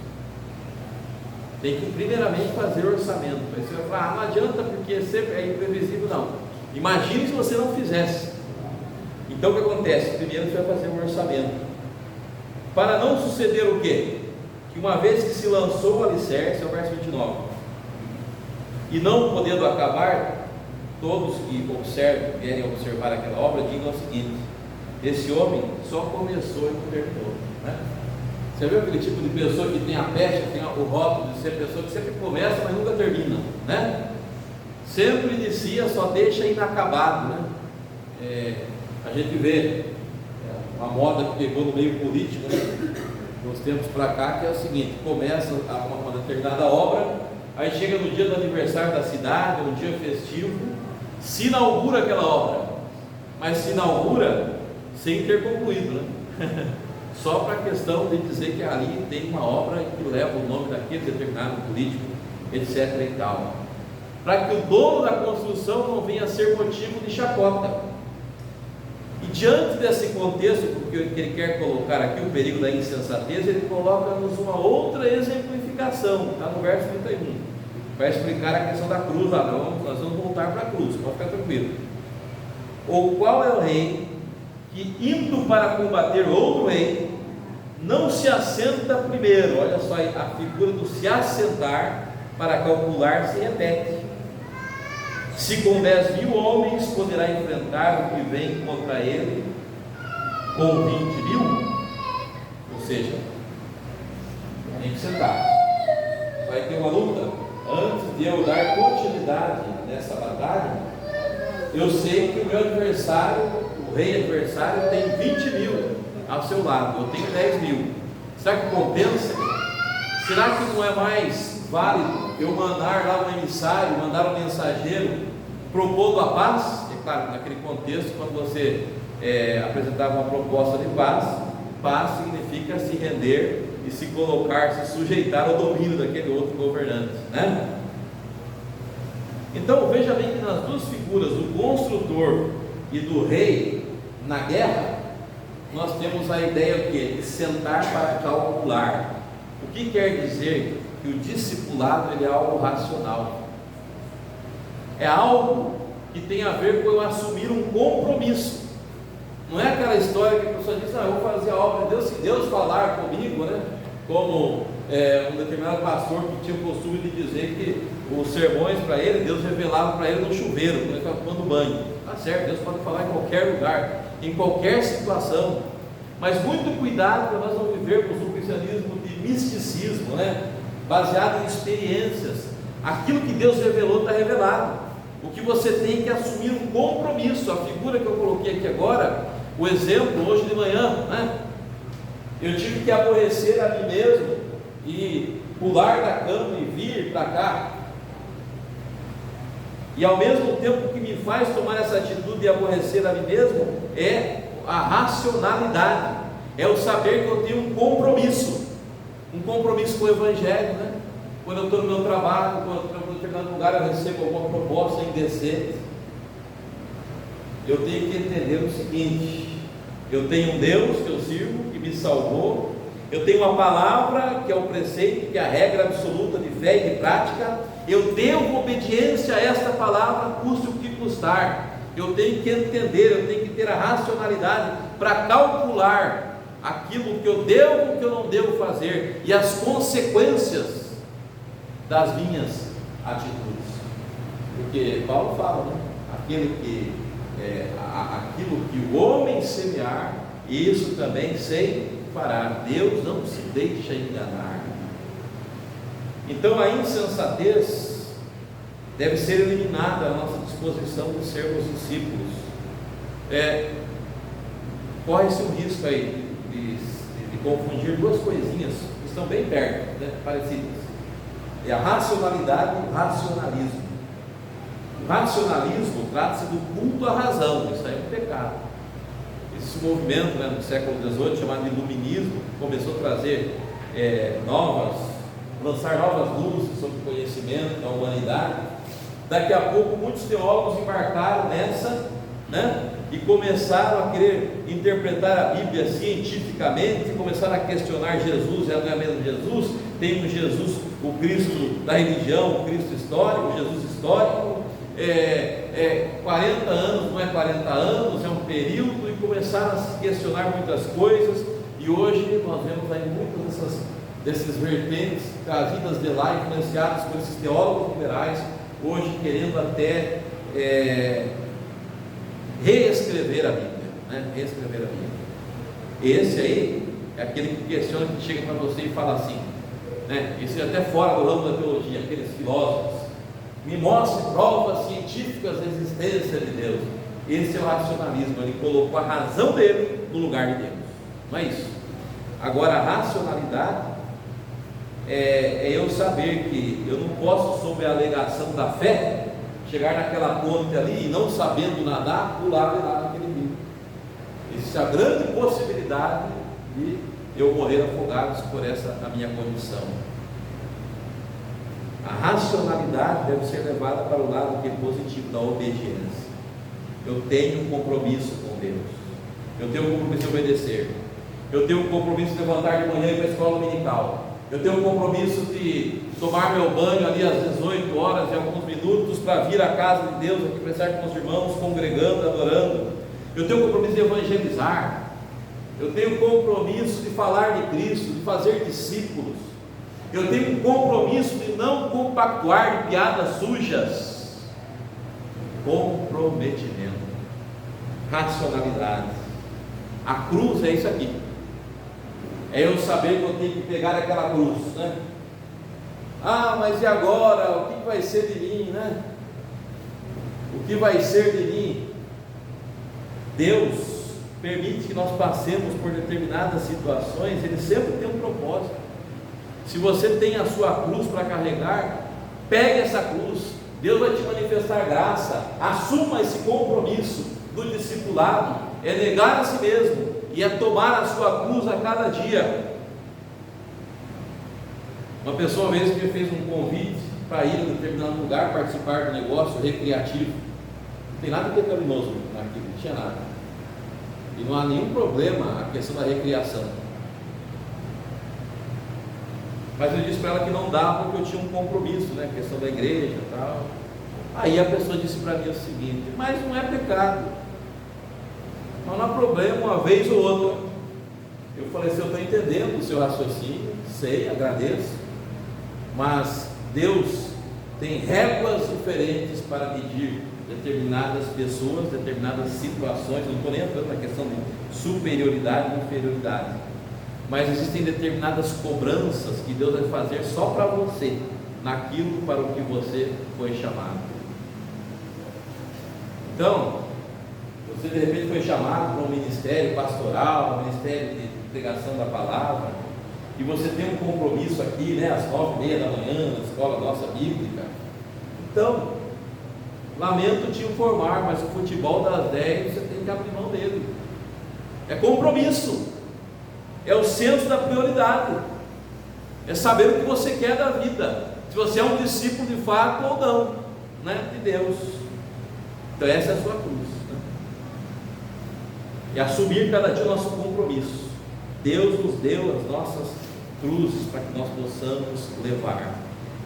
Tem que primeiramente fazer o orçamento. Aí você vai falar, não adianta porque sempre é imprevisível. Não, imagine se você não fizesse. Então o que acontece? Primeiro você vai fazer um orçamento, para não suceder o quê? Que uma vez que se lançou o alicerce, é o verso 29, e não podendo acabar, todos que observam, vierem observar aquela obra, digam o seguinte: esse homem só começou e não terminou, né? Você viu aquele tipo de pessoa que tem a pecha, tem o rótulo de ser pessoa que sempre começa, mas nunca termina, né? Sempre inicia, só deixa inacabado, né? A gente vê uma moda que pegou no meio político, né? Nos tempos para cá, que é o seguinte: começa uma determinada obra, aí chega no dia do aniversário da cidade, um dia festivo, se inaugura aquela obra, mas se inaugura sem ter concluído, né? Só para a questão de dizer que ali tem uma obra que leva o nome daquele determinado político, etc. e tal, para que o dono da construção não venha a ser motivo de chacota. E diante desse contexto, porque ele quer colocar aqui o perigo da insensatez, ele coloca-nos uma outra exemplificação, está no verso 31, vai explicar a questão da cruz. Nós vamos voltar para a cruz, pode ficar tranquilo. Ou qual é o rei que, indo para combater outro rei, não se assenta primeiro? Olha só, a figura do se assentar para calcular se repete. Se com 10.000 homens poderá enfrentar o que vem contra ele com 20.000? Ou seja, tem que sentar, vai ter uma luta. Antes de eu dar continuidade nessa batalha, eu sei que o meu adversário, o rei adversário, tem 20.000 ao seu lado, eu tenho 10.000. Será que compensa? Será que não é mais válido eu mandar lá um emissário, mandar um mensageiro propondo a paz? É claro, naquele contexto, quando você apresentava uma proposta de paz, paz significa se render e se colocar, se sujeitar ao domínio daquele outro governante, né? Então veja bem que nas duas figuras, do construtor e do rei na guerra, nós temos a ideia o quê? De sentar para calcular. O que quer dizer que o discipulado ele é algo racional, é algo que tem a ver com eu assumir um compromisso. Não é aquela história que a pessoa diz, eu vou fazer a obra de Deus, se Deus falar comigo, né? Como um determinado pastor que tinha o costume de dizer que os sermões para ele, Deus revelava para ele no chuveiro, quando ele estava tomando banho. Tá certo, Deus pode falar em qualquer lugar, em qualquer situação, mas muito cuidado para nós não vivermos um cristianismo de misticismo, né? Baseado em experiências. Aquilo que Deus revelou está revelado. O que você tem que assumir um compromisso. A figura que eu coloquei aqui agora, o exemplo hoje de manhã, né? Eu tive que aborrecer a mim mesmo e pular da cama e vir para cá. E ao mesmo tempo que me faz tomar essa atitude de aborrecer a mim mesmo, é a racionalidade, é o saber que eu tenho um compromisso com o Evangelho, né? Quando eu estou no meu trabalho, quando eu estou em determinado lugar, eu recebo alguma proposta indecente, eu tenho que entender o seguinte: eu tenho um Deus que eu sirvo, que me salvou, eu tenho uma palavra que é o preceito, que é a regra absoluta de fé e de prática, eu devo obediência a esta palavra, custe o que custar. Eu tenho que entender, eu tenho que ter a racionalidade para calcular aquilo que eu devo e o que eu não devo fazer, e as consequências das minhas atitudes. Porque Paulo fala, né? Aquilo que o homem semear, isso também se fará. Deus não se deixa enganar. Então a insensatez deve ser eliminada da nossa disposição de sermos discípulos. Corre-se um risco aí de confundir duas coisinhas que estão bem perto, né? Parecidas. É a racionalidade e o racionalismo. O racionalismo trata-se do culto à razão, isso aí é um pecado. Esse movimento, né, no século XVIII, chamado de iluminismo, começou a trazer lançar novas luzes sobre o conhecimento da humanidade. Daqui a pouco muitos teólogos embarcaram nessa, né, e começaram a querer interpretar a Bíblia cientificamente, começaram a questionar Jesus, não é mesmo Jesus? Tem um Jesus, o Cristo da religião, o Cristo histórico, o Jesus histórico, 40 anos, não é 40 anos, é um período, e começaram a se questionar muitas coisas, e hoje nós vemos aí muitas desses vertentes trazidas de lá, influenciadas por esses teólogos liberais, hoje querendo até reescrever a Bíblia, né? Reescrever a Bíblia. Esse aí é aquele que questiona, que chega para você e fala assim, né? Esse é até fora do ramo da teologia, aqueles filósofos, me mostre provas científicas da existência de Deus. Esse é o racionalismo, ele colocou a razão dele no lugar de Deus, não é isso? Agora a racionalidade é eu saber que eu não posso, sob a alegação da fé, chegar naquela ponte ali e não sabendo nadar, pular de lá naquele rio. Existe a grande possibilidade de eu morrer afogado por essa a minha condição. A racionalidade deve ser levada para o lado que é positivo, da obediência. Eu tenho um compromisso com Deus, eu tenho um compromisso de obedecer, eu tenho um compromisso de levantar de manhã e ir para a escola dominical, eu tenho um compromisso de tomar meu banho ali às 18 horas e alguns minutos para vir à casa de Deus, aqui para estar com os irmãos, congregando, adorando. Eu tenho um compromisso de evangelizar, eu tenho um compromisso de falar de Cristo, de fazer discípulos, eu tenho um compromisso de não compactuar de piadas sujas. Comprometimento, racionalidade. A cruz é isso aqui, é eu saber que eu tenho que pegar aquela cruz, né? Mas e agora? O que vai ser de mim, né? O que vai ser de mim? Deus permite que nós passemos por determinadas situações, Ele sempre tem um propósito. Se você tem a sua cruz para carregar, pegue essa cruz, Deus vai te manifestar graça. Assuma esse compromisso do discipulado, é negar a si mesmo, e é tomar a sua cruz a cada dia. Uma pessoa uma vez me fez um convite para ir a determinado lugar, participar de um negócio recreativo. Não tem nada pecaminoso naquilo, não tinha nada, e não há nenhum problema a questão da recreação, mas eu disse para ela que não dá, porque eu tinha um compromisso, né, questão da igreja e tal. Aí a pessoa disse para mim o seguinte: mas não é pecado, não há problema, uma vez ou outra. Eu falei assim: eu estou entendendo o seu raciocínio, sei, agradeço, mas Deus tem réguas diferentes para medir determinadas pessoas, determinadas situações. Eu não estou nem entrando na questão de superioridade e inferioridade, mas existem determinadas cobranças que Deus vai fazer só para você, naquilo para o que você foi chamado. Então, você de repente foi chamado para um ministério pastoral, um ministério de pregação da palavra, e você tem um compromisso aqui, né, às 9h30 da manhã, na escola nossa bíblica. Então, lamento te informar, mas o futebol das 10 você tem que abrir mão dele. É compromisso, é o senso da prioridade, é saber o que você quer da vida, se você é um discípulo de fato ou não, né, de Deus. Então essa é a sua cruz, né? E assumir cada dia o nosso compromisso. Deus nos deu as nossas cruzes para que nós possamos levar.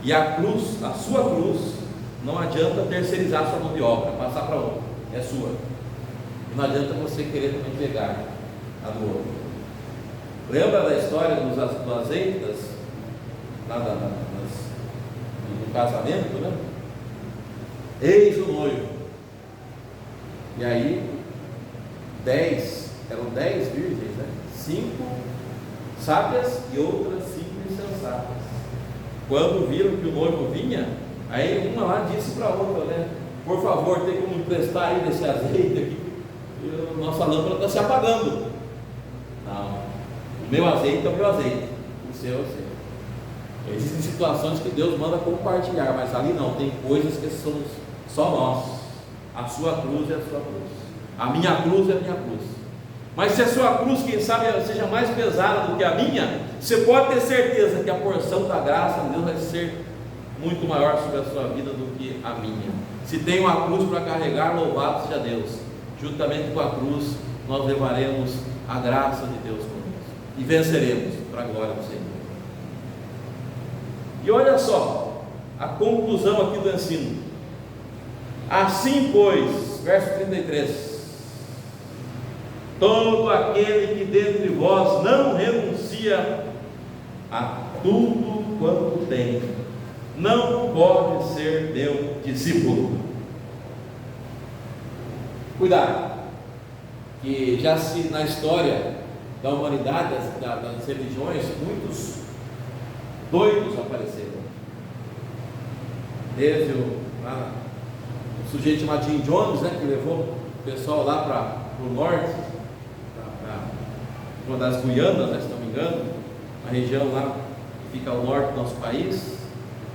E a cruz, a sua cruz, não adianta terceirizar a sua mão de obra, passar para outro, é sua. E não adianta você querer também pegar a do outro. Lembra da história do azeite, do casamento, né? eis o noivo. E aí, eram 10 virgens, né? 5 sábias e outras 5 insensatas. Quando viram que o noivo vinha, aí uma lá disse para a outra, né? Por favor, tem como emprestar aí desse azeite aqui? Nossa lâmpada está se apagando. Não, o meu azeite é o meu azeite, o seu é o seu. Existem situações que Deus manda compartilhar, mas ali não, tem coisas que são só nós. A sua cruz é a sua cruz, a minha cruz é a minha cruz. Mas se a sua cruz, quem sabe, seja mais pesada do que a minha, você pode ter certeza que a porção da graça de Deus vai ser muito maior sobre a sua vida do que a minha. Se tem uma cruz para carregar, louvado seja Deus. Juntamente com a cruz, nós levaremos a graça de Deus conosco e venceremos para a glória do Senhor. E olha só a conclusão aqui do ensino. Assim, pois, verso 33: todo aquele que dentre vós não renuncia a tudo quanto tem, não pode ser meu discípulo. Cuidado, que já se na história da humanidade, das religiões, muitos doidos apareceram. Desde o sujeito chamado Jim Jones, né, que levou o pessoal lá para o norte, para uma das Guianas, né, se não me engano, a região lá que fica ao norte do nosso país,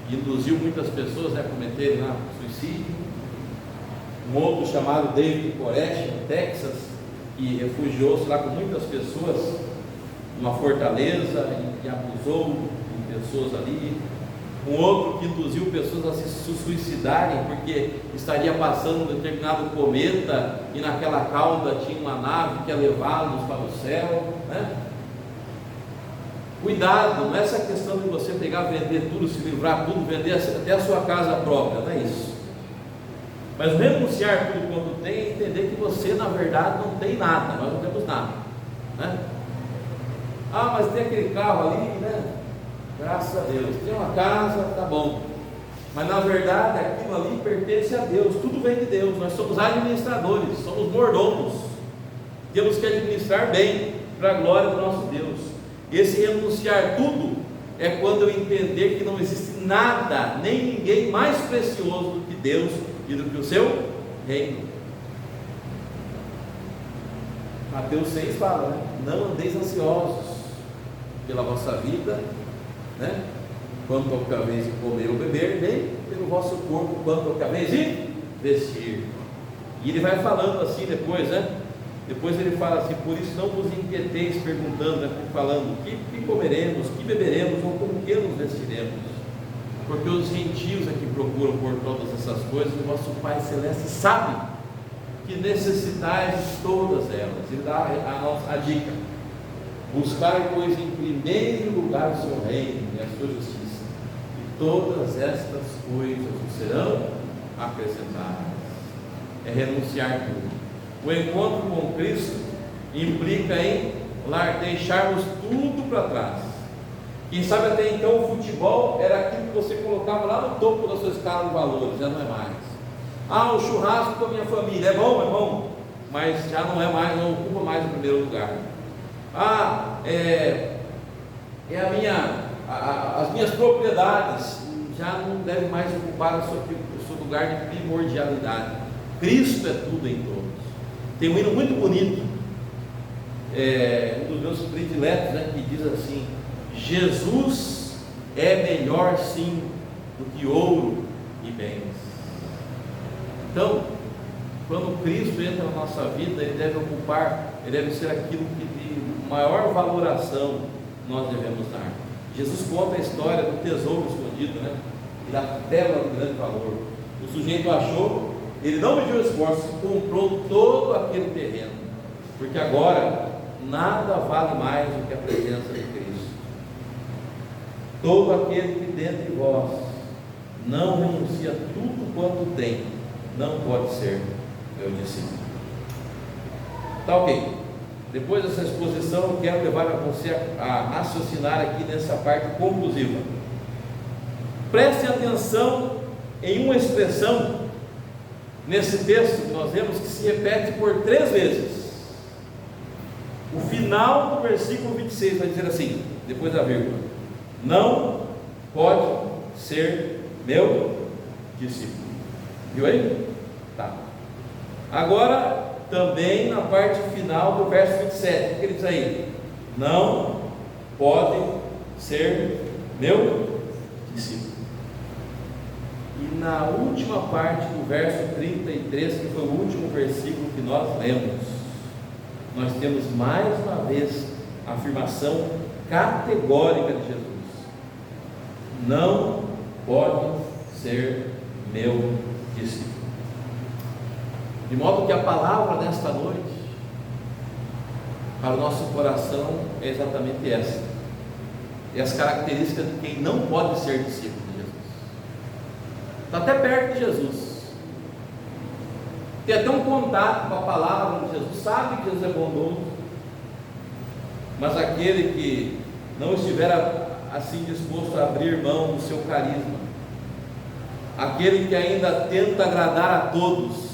e induziu muitas pessoas a cometerem lá suicídio. Um outro chamado David Koresh, no Texas, que refugiou-se lá com muitas pessoas numa fortaleza e abusou de pessoas ali. Um outro que induziu pessoas a se suicidarem porque estaria passando um determinado cometa e naquela cauda tinha uma nave que ia levá-los para o céu, né? Cuidado, não é essa questão de você pegar, vender tudo, se livrar tudo, vender até a sua casa própria, não é isso. Mas renunciar tudo quanto tem é entender que você na verdade não tem nada, nós não temos nada, né? Ah, mas tem aquele carro ali, né? Graças a Deus, tem uma casa, tá bom, mas na verdade aquilo ali pertence a Deus, tudo vem de Deus. Nós somos administradores, somos mordomos, temos que administrar bem para a glória do nosso Deus. Esse renunciar tudo é quando eu entender que não existe nada, nem ninguém mais precioso do que Deus e do que o seu reino. Mateus 6 fala, né? Não andeis ansiosos pela vossa vida, né? Quanto ao que haveis de comer ou beber, nem pelo vosso corpo, quanto ao que haveis de vestir. E ele vai falando assim depois, né? Depois ele fala assim: por isso não vos inquieteis perguntando, né? Falando, que comeremos, que beberemos, ou como que nos vestiremos? Porque os gentios é que procuram por todas essas coisas, e o vosso Pai Celeste sabe que necessitais de todas elas. Ele dá a dica: buscar, pois, em primeiro lugar o seu reino e a sua justiça, e todas estas coisas vos serão acrescentadas. É renunciar tudo. O encontro com Cristo implica em deixarmos tudo para trás. Quem sabe até então o futebol era aquilo que você colocava lá no topo da sua escala de valores, já não é mais. Ah, o churrasco com a minha família, é bom, mas já não é mais, não ocupa mais o primeiro lugar. Ah, as minhas propriedades já não devem mais ocupar o seu lugar de primordialidade. Cristo é tudo em todos. Tem um hino muito bonito, um dos meus prediletos, né, que diz assim: Jesus é melhor sim do que ouro e bens. Então, quando Cristo entra na nossa vida, ele deve ser aquilo que de maior valoração nós devemos dar. Jesus conta a história do tesouro escondido, né? E da pérola de grande valor. O sujeito achou, ele não mediu esforço, comprou todo aquele terreno, porque agora nada vale mais do que a presença de Cristo. Todo aquele que dentre vós não renuncia tudo quanto tem, não pode ser meu discípulo. Tá ok. Depois dessa exposição, eu quero levar você a raciocinar aqui nessa parte conclusiva. Preste atenção em uma expressão nesse texto que nós vemos, que se repete por 3 vezes. O final do versículo 26 vai dizer assim, depois da vírgula: não pode ser meu discípulo. Viu aí? Tá. Agora, também na parte final do verso 27, o que ele diz aí? Não pode ser meu discípulo. E na última parte do verso 33, que foi o último versículo que nós lemos, nós temos mais uma vez a afirmação categórica de Jesus: não pode ser meu discípulo. De modo que a palavra desta noite para o nosso coração é exatamente essa, e as características de quem não pode ser discípulo de Jesus. Está até perto de Jesus, tem até um contato com a palavra de Jesus, sabe que Jesus é bondoso, mas aquele que não estiver assim disposto a abrir mão do seu carisma, aquele que ainda tenta agradar a todos,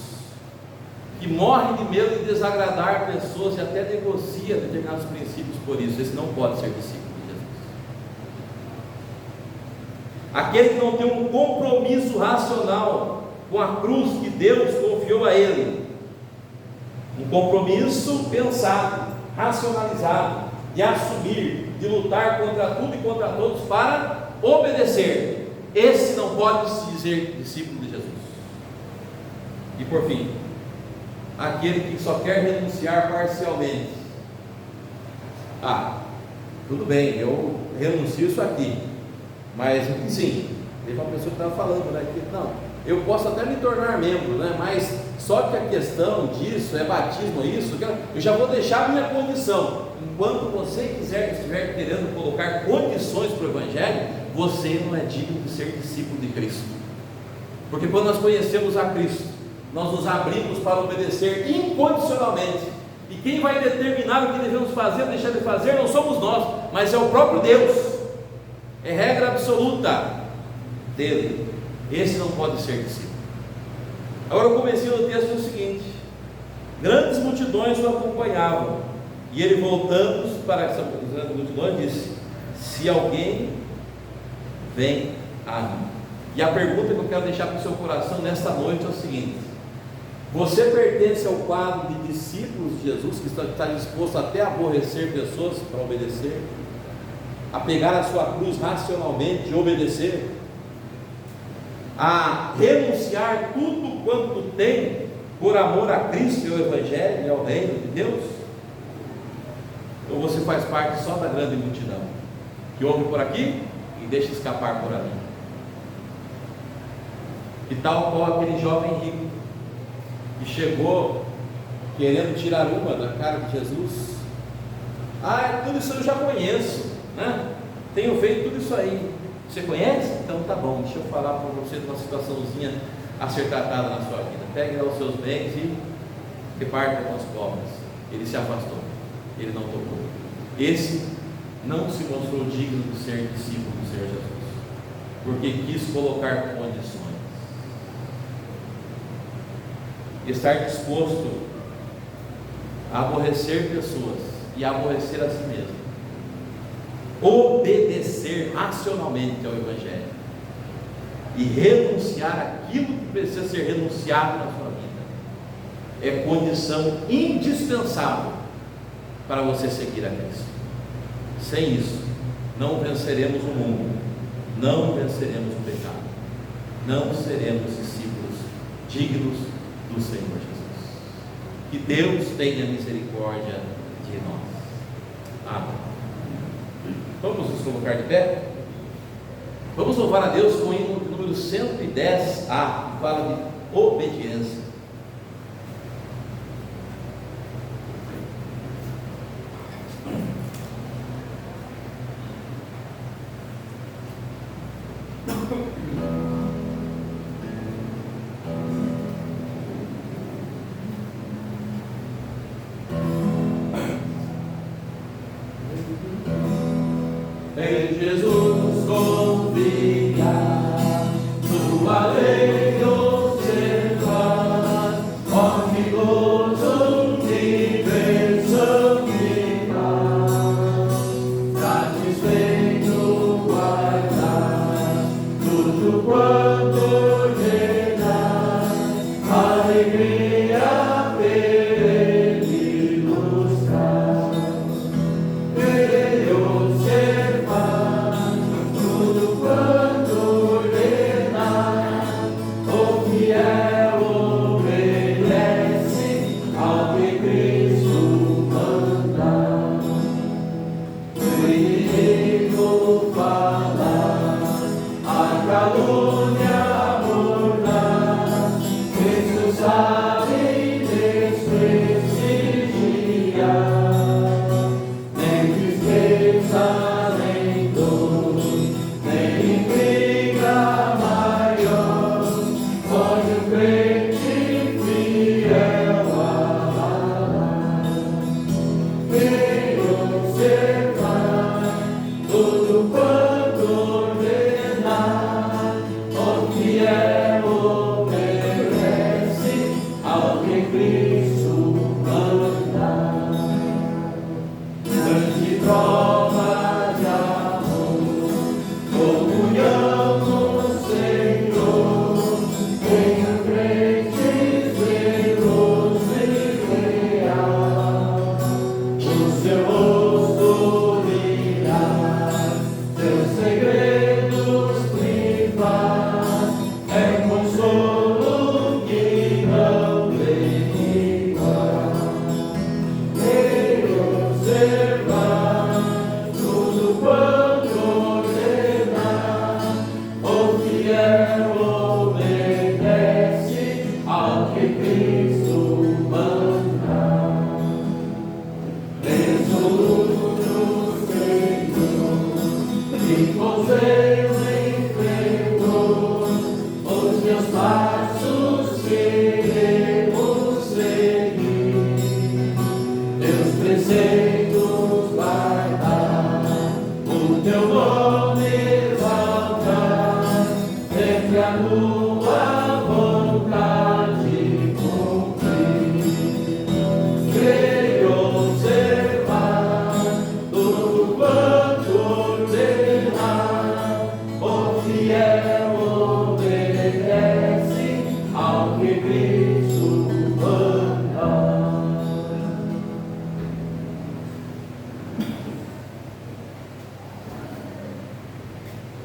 que morre de medo de desagradar pessoas e até negocia determinados princípios por isso, esse não pode ser discípulo de Jesus. Aquele que não tem um compromisso racional com a cruz que Deus confiou a ele, um compromisso pensado, racionalizado, de assumir, de lutar contra tudo e contra todos para obedecer, esse não pode se dizer discípulo de Jesus. E por fim, aquele que só quer renunciar parcialmente. Tudo bem, eu renuncio isso aqui, mas sim, teve uma pessoa que estava falando, né, que não, eu posso até me tornar membro, né, mas só que a questão disso é batismo, isso, eu já vou deixar a minha condição. Enquanto você estiver querendo colocar condições para o Evangelho, você não é digno de ser discípulo de Cristo, porque quando nós conhecemos a Cristo, nós nos abrimos para obedecer incondicionalmente, e quem vai determinar o que devemos fazer ou deixar de fazer não somos nós, mas é o próprio Deus, é regra absoluta dele. Esse não pode ser discípulo. Agora o comecinho do texto é o seguinte: grandes multidões o acompanhavam, e ele, voltando para essa grande multidão, disse: se alguém vem a mim. E a pergunta que eu quero deixar para o seu coração nesta noite é o seguinte: você pertence ao quadro de discípulos de Jesus, que está disposto até a aborrecer pessoas para obedecer, a pegar a sua cruz racionalmente e obedecer, a renunciar tudo quanto tem por amor a Cristo e ao Evangelho e ao reino de Deus? Ou você faz parte só da grande multidão, que ouve por aqui e deixa escapar por ali? E tal qual aquele jovem rico, que chegou querendo tirar uma da cara de Jesus. Tudo isso eu já conheço, né? Tenho feito tudo isso aí. Você conhece? Então tá bom, deixa eu falar para você de uma situaçãozinha a ser tratada na sua vida. Pegue lá os seus bens e reparta com os pobres. Ele se afastou, ele não tocou. Esse não se mostrou digno de ser discípulo do Senhor Jesus, porque quis colocar condições. Estar disposto a aborrecer pessoas e a aborrecer a si mesmo, obedecer racionalmente ao Evangelho e renunciar aquilo que precisa ser renunciado na sua vida, é condição indispensável para você seguir a Cristo. Sem isso, não venceremos o mundo, não venceremos o pecado, não seremos discípulos dignos do Senhor Jesus. Que Deus tenha misericórdia de nós. Amém. Vamos nos colocar de pé? Vamos louvar a Deus com o hino número 110A, que fala de obediência. Em Jesus confia, sua lei observa.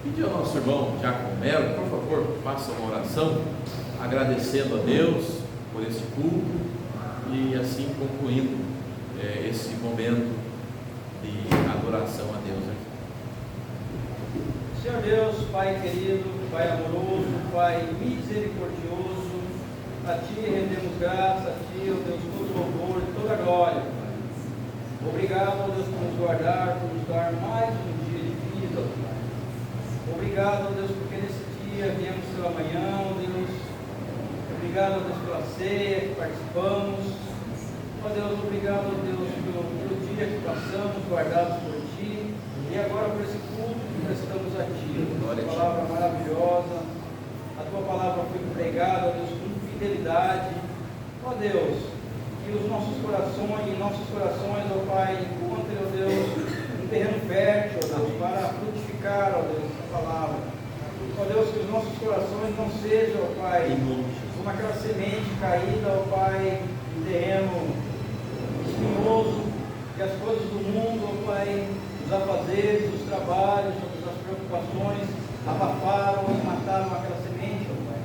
Pedir ao nosso irmão Giacomo Melo, por favor, faça uma oração agradecendo a Deus por esse culto e assim concluindo esse momento de adoração a Deus aqui. Senhor Deus, Pai querido, Pai amoroso, Pai misericordioso, a Ti rendemos graça, a Ti, ó Deus, todo louvor e toda glória, Pai. Obrigado, ó Deus, por nos guardar, por nos dar mais um dia de vida, Pai. Obrigado, ó Deus, porque nesse dia viemos pela manhã, ó Deus. Obrigado, ó Deus, pela ceia que participamos. Ó Deus, obrigado, ó Deus, pelo dia que passamos, guardados por Ti. E agora por esse culto que prestamos a Ti. A palavra maravilhosa. A Tua palavra foi pregada, ó Deus, com fidelidade. Ó Deus, que os nossos corações, ó Pai, encontrem, ó Deus, um terreno fértil, ó Deus, para frutificar, ó Deus, essa palavra. Ó Deus, que os nossos corações não sejam, ó Pai, como aquela semente caída, ó Pai, em terreno espinhoso, que as coisas do mundo, ó Pai, os afazeres, os trabalhos, as preocupações abafaram e mataram aquela semente, ó Pai.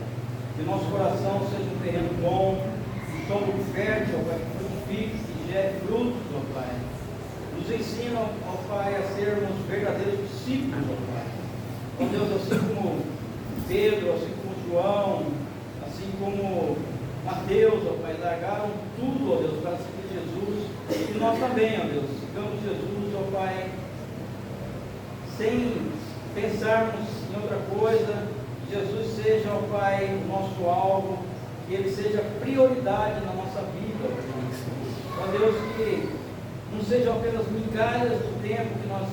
Que o nosso coração seja um terreno bom, um solo fértil, ó Pai, que frutifique, que gere frutos, ó Pai. Nos ensina, ó Pai, a sermos verdadeiros discípulos, ó Pai. Ó Deus, assim como Pedro, assim como João, assim como Mateus, ó Pai, largaram tudo, ó Deus, para seguir Jesus. E nós também, ó Deus, sigamos Jesus, ó Pai, sem pensarmos em outra coisa. Jesus seja, ó Pai, o nosso alvo, que Ele seja prioridade na nossa vida. Ó Deus, que não sejam apenas migalhas do tempo que nós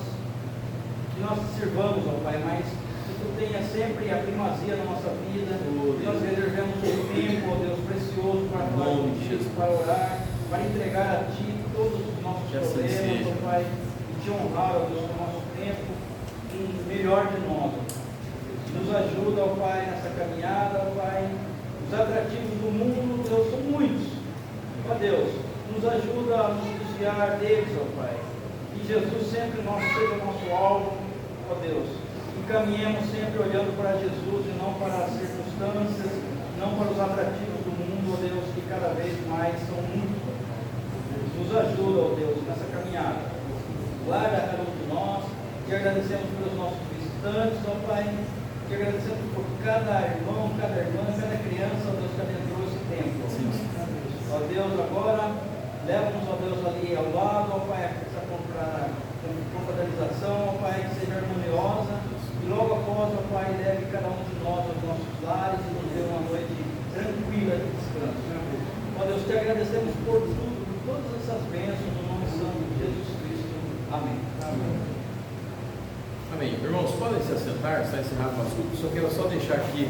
te servamos, ó Pai, mas que Tu tenha sempre a primazia na nossa vida, que nós reservemos um tempo, ó Deus, precioso para falar contigo, para orar, para entregar a Ti todos os nossos problemas, ó Pai, e Te honrar, ó Deus, com o nosso tempo, o melhor de nós, ó Pai. Nos ajuda, ó Pai, nessa caminhada, ó Pai. Os atrativos do mundo, Deus, são muitos. Ó Deus, nos ajuda a nos desviar deles, ó Pai. Que Jesus sempre seja o nosso alvo, ó Deus. E caminhemos sempre olhando para Jesus e não para as circunstâncias, não para os atrativos do mundo, ó Deus, que cada vez mais são muitos. Nos ajuda, ó Deus, nessa caminhada. Guarda cada um de nós. Te agradecemos pelos nossos visitantes, ó Pai. Te agradecemos por cada irmão, cada irmã, cada criança, ó Deus, que adentrou esse tempo. Ó Deus, agora, leva-nos, ó Deus, ali ao lado, ó Pai, essa confraternização, ó Pai, que seja harmoniosa. E logo após, ó Pai, leve cada um de nós aos nossos lares e nos dê uma noite tranquila de descanso. Ó Deus, te agradecemos por tudo, por todas essas bênçãos, no nome santo de Jesus Cristo. Amém. Amém. Irmãos, podem se assentar, está encerrado o nosso culto. Só quero deixar aqui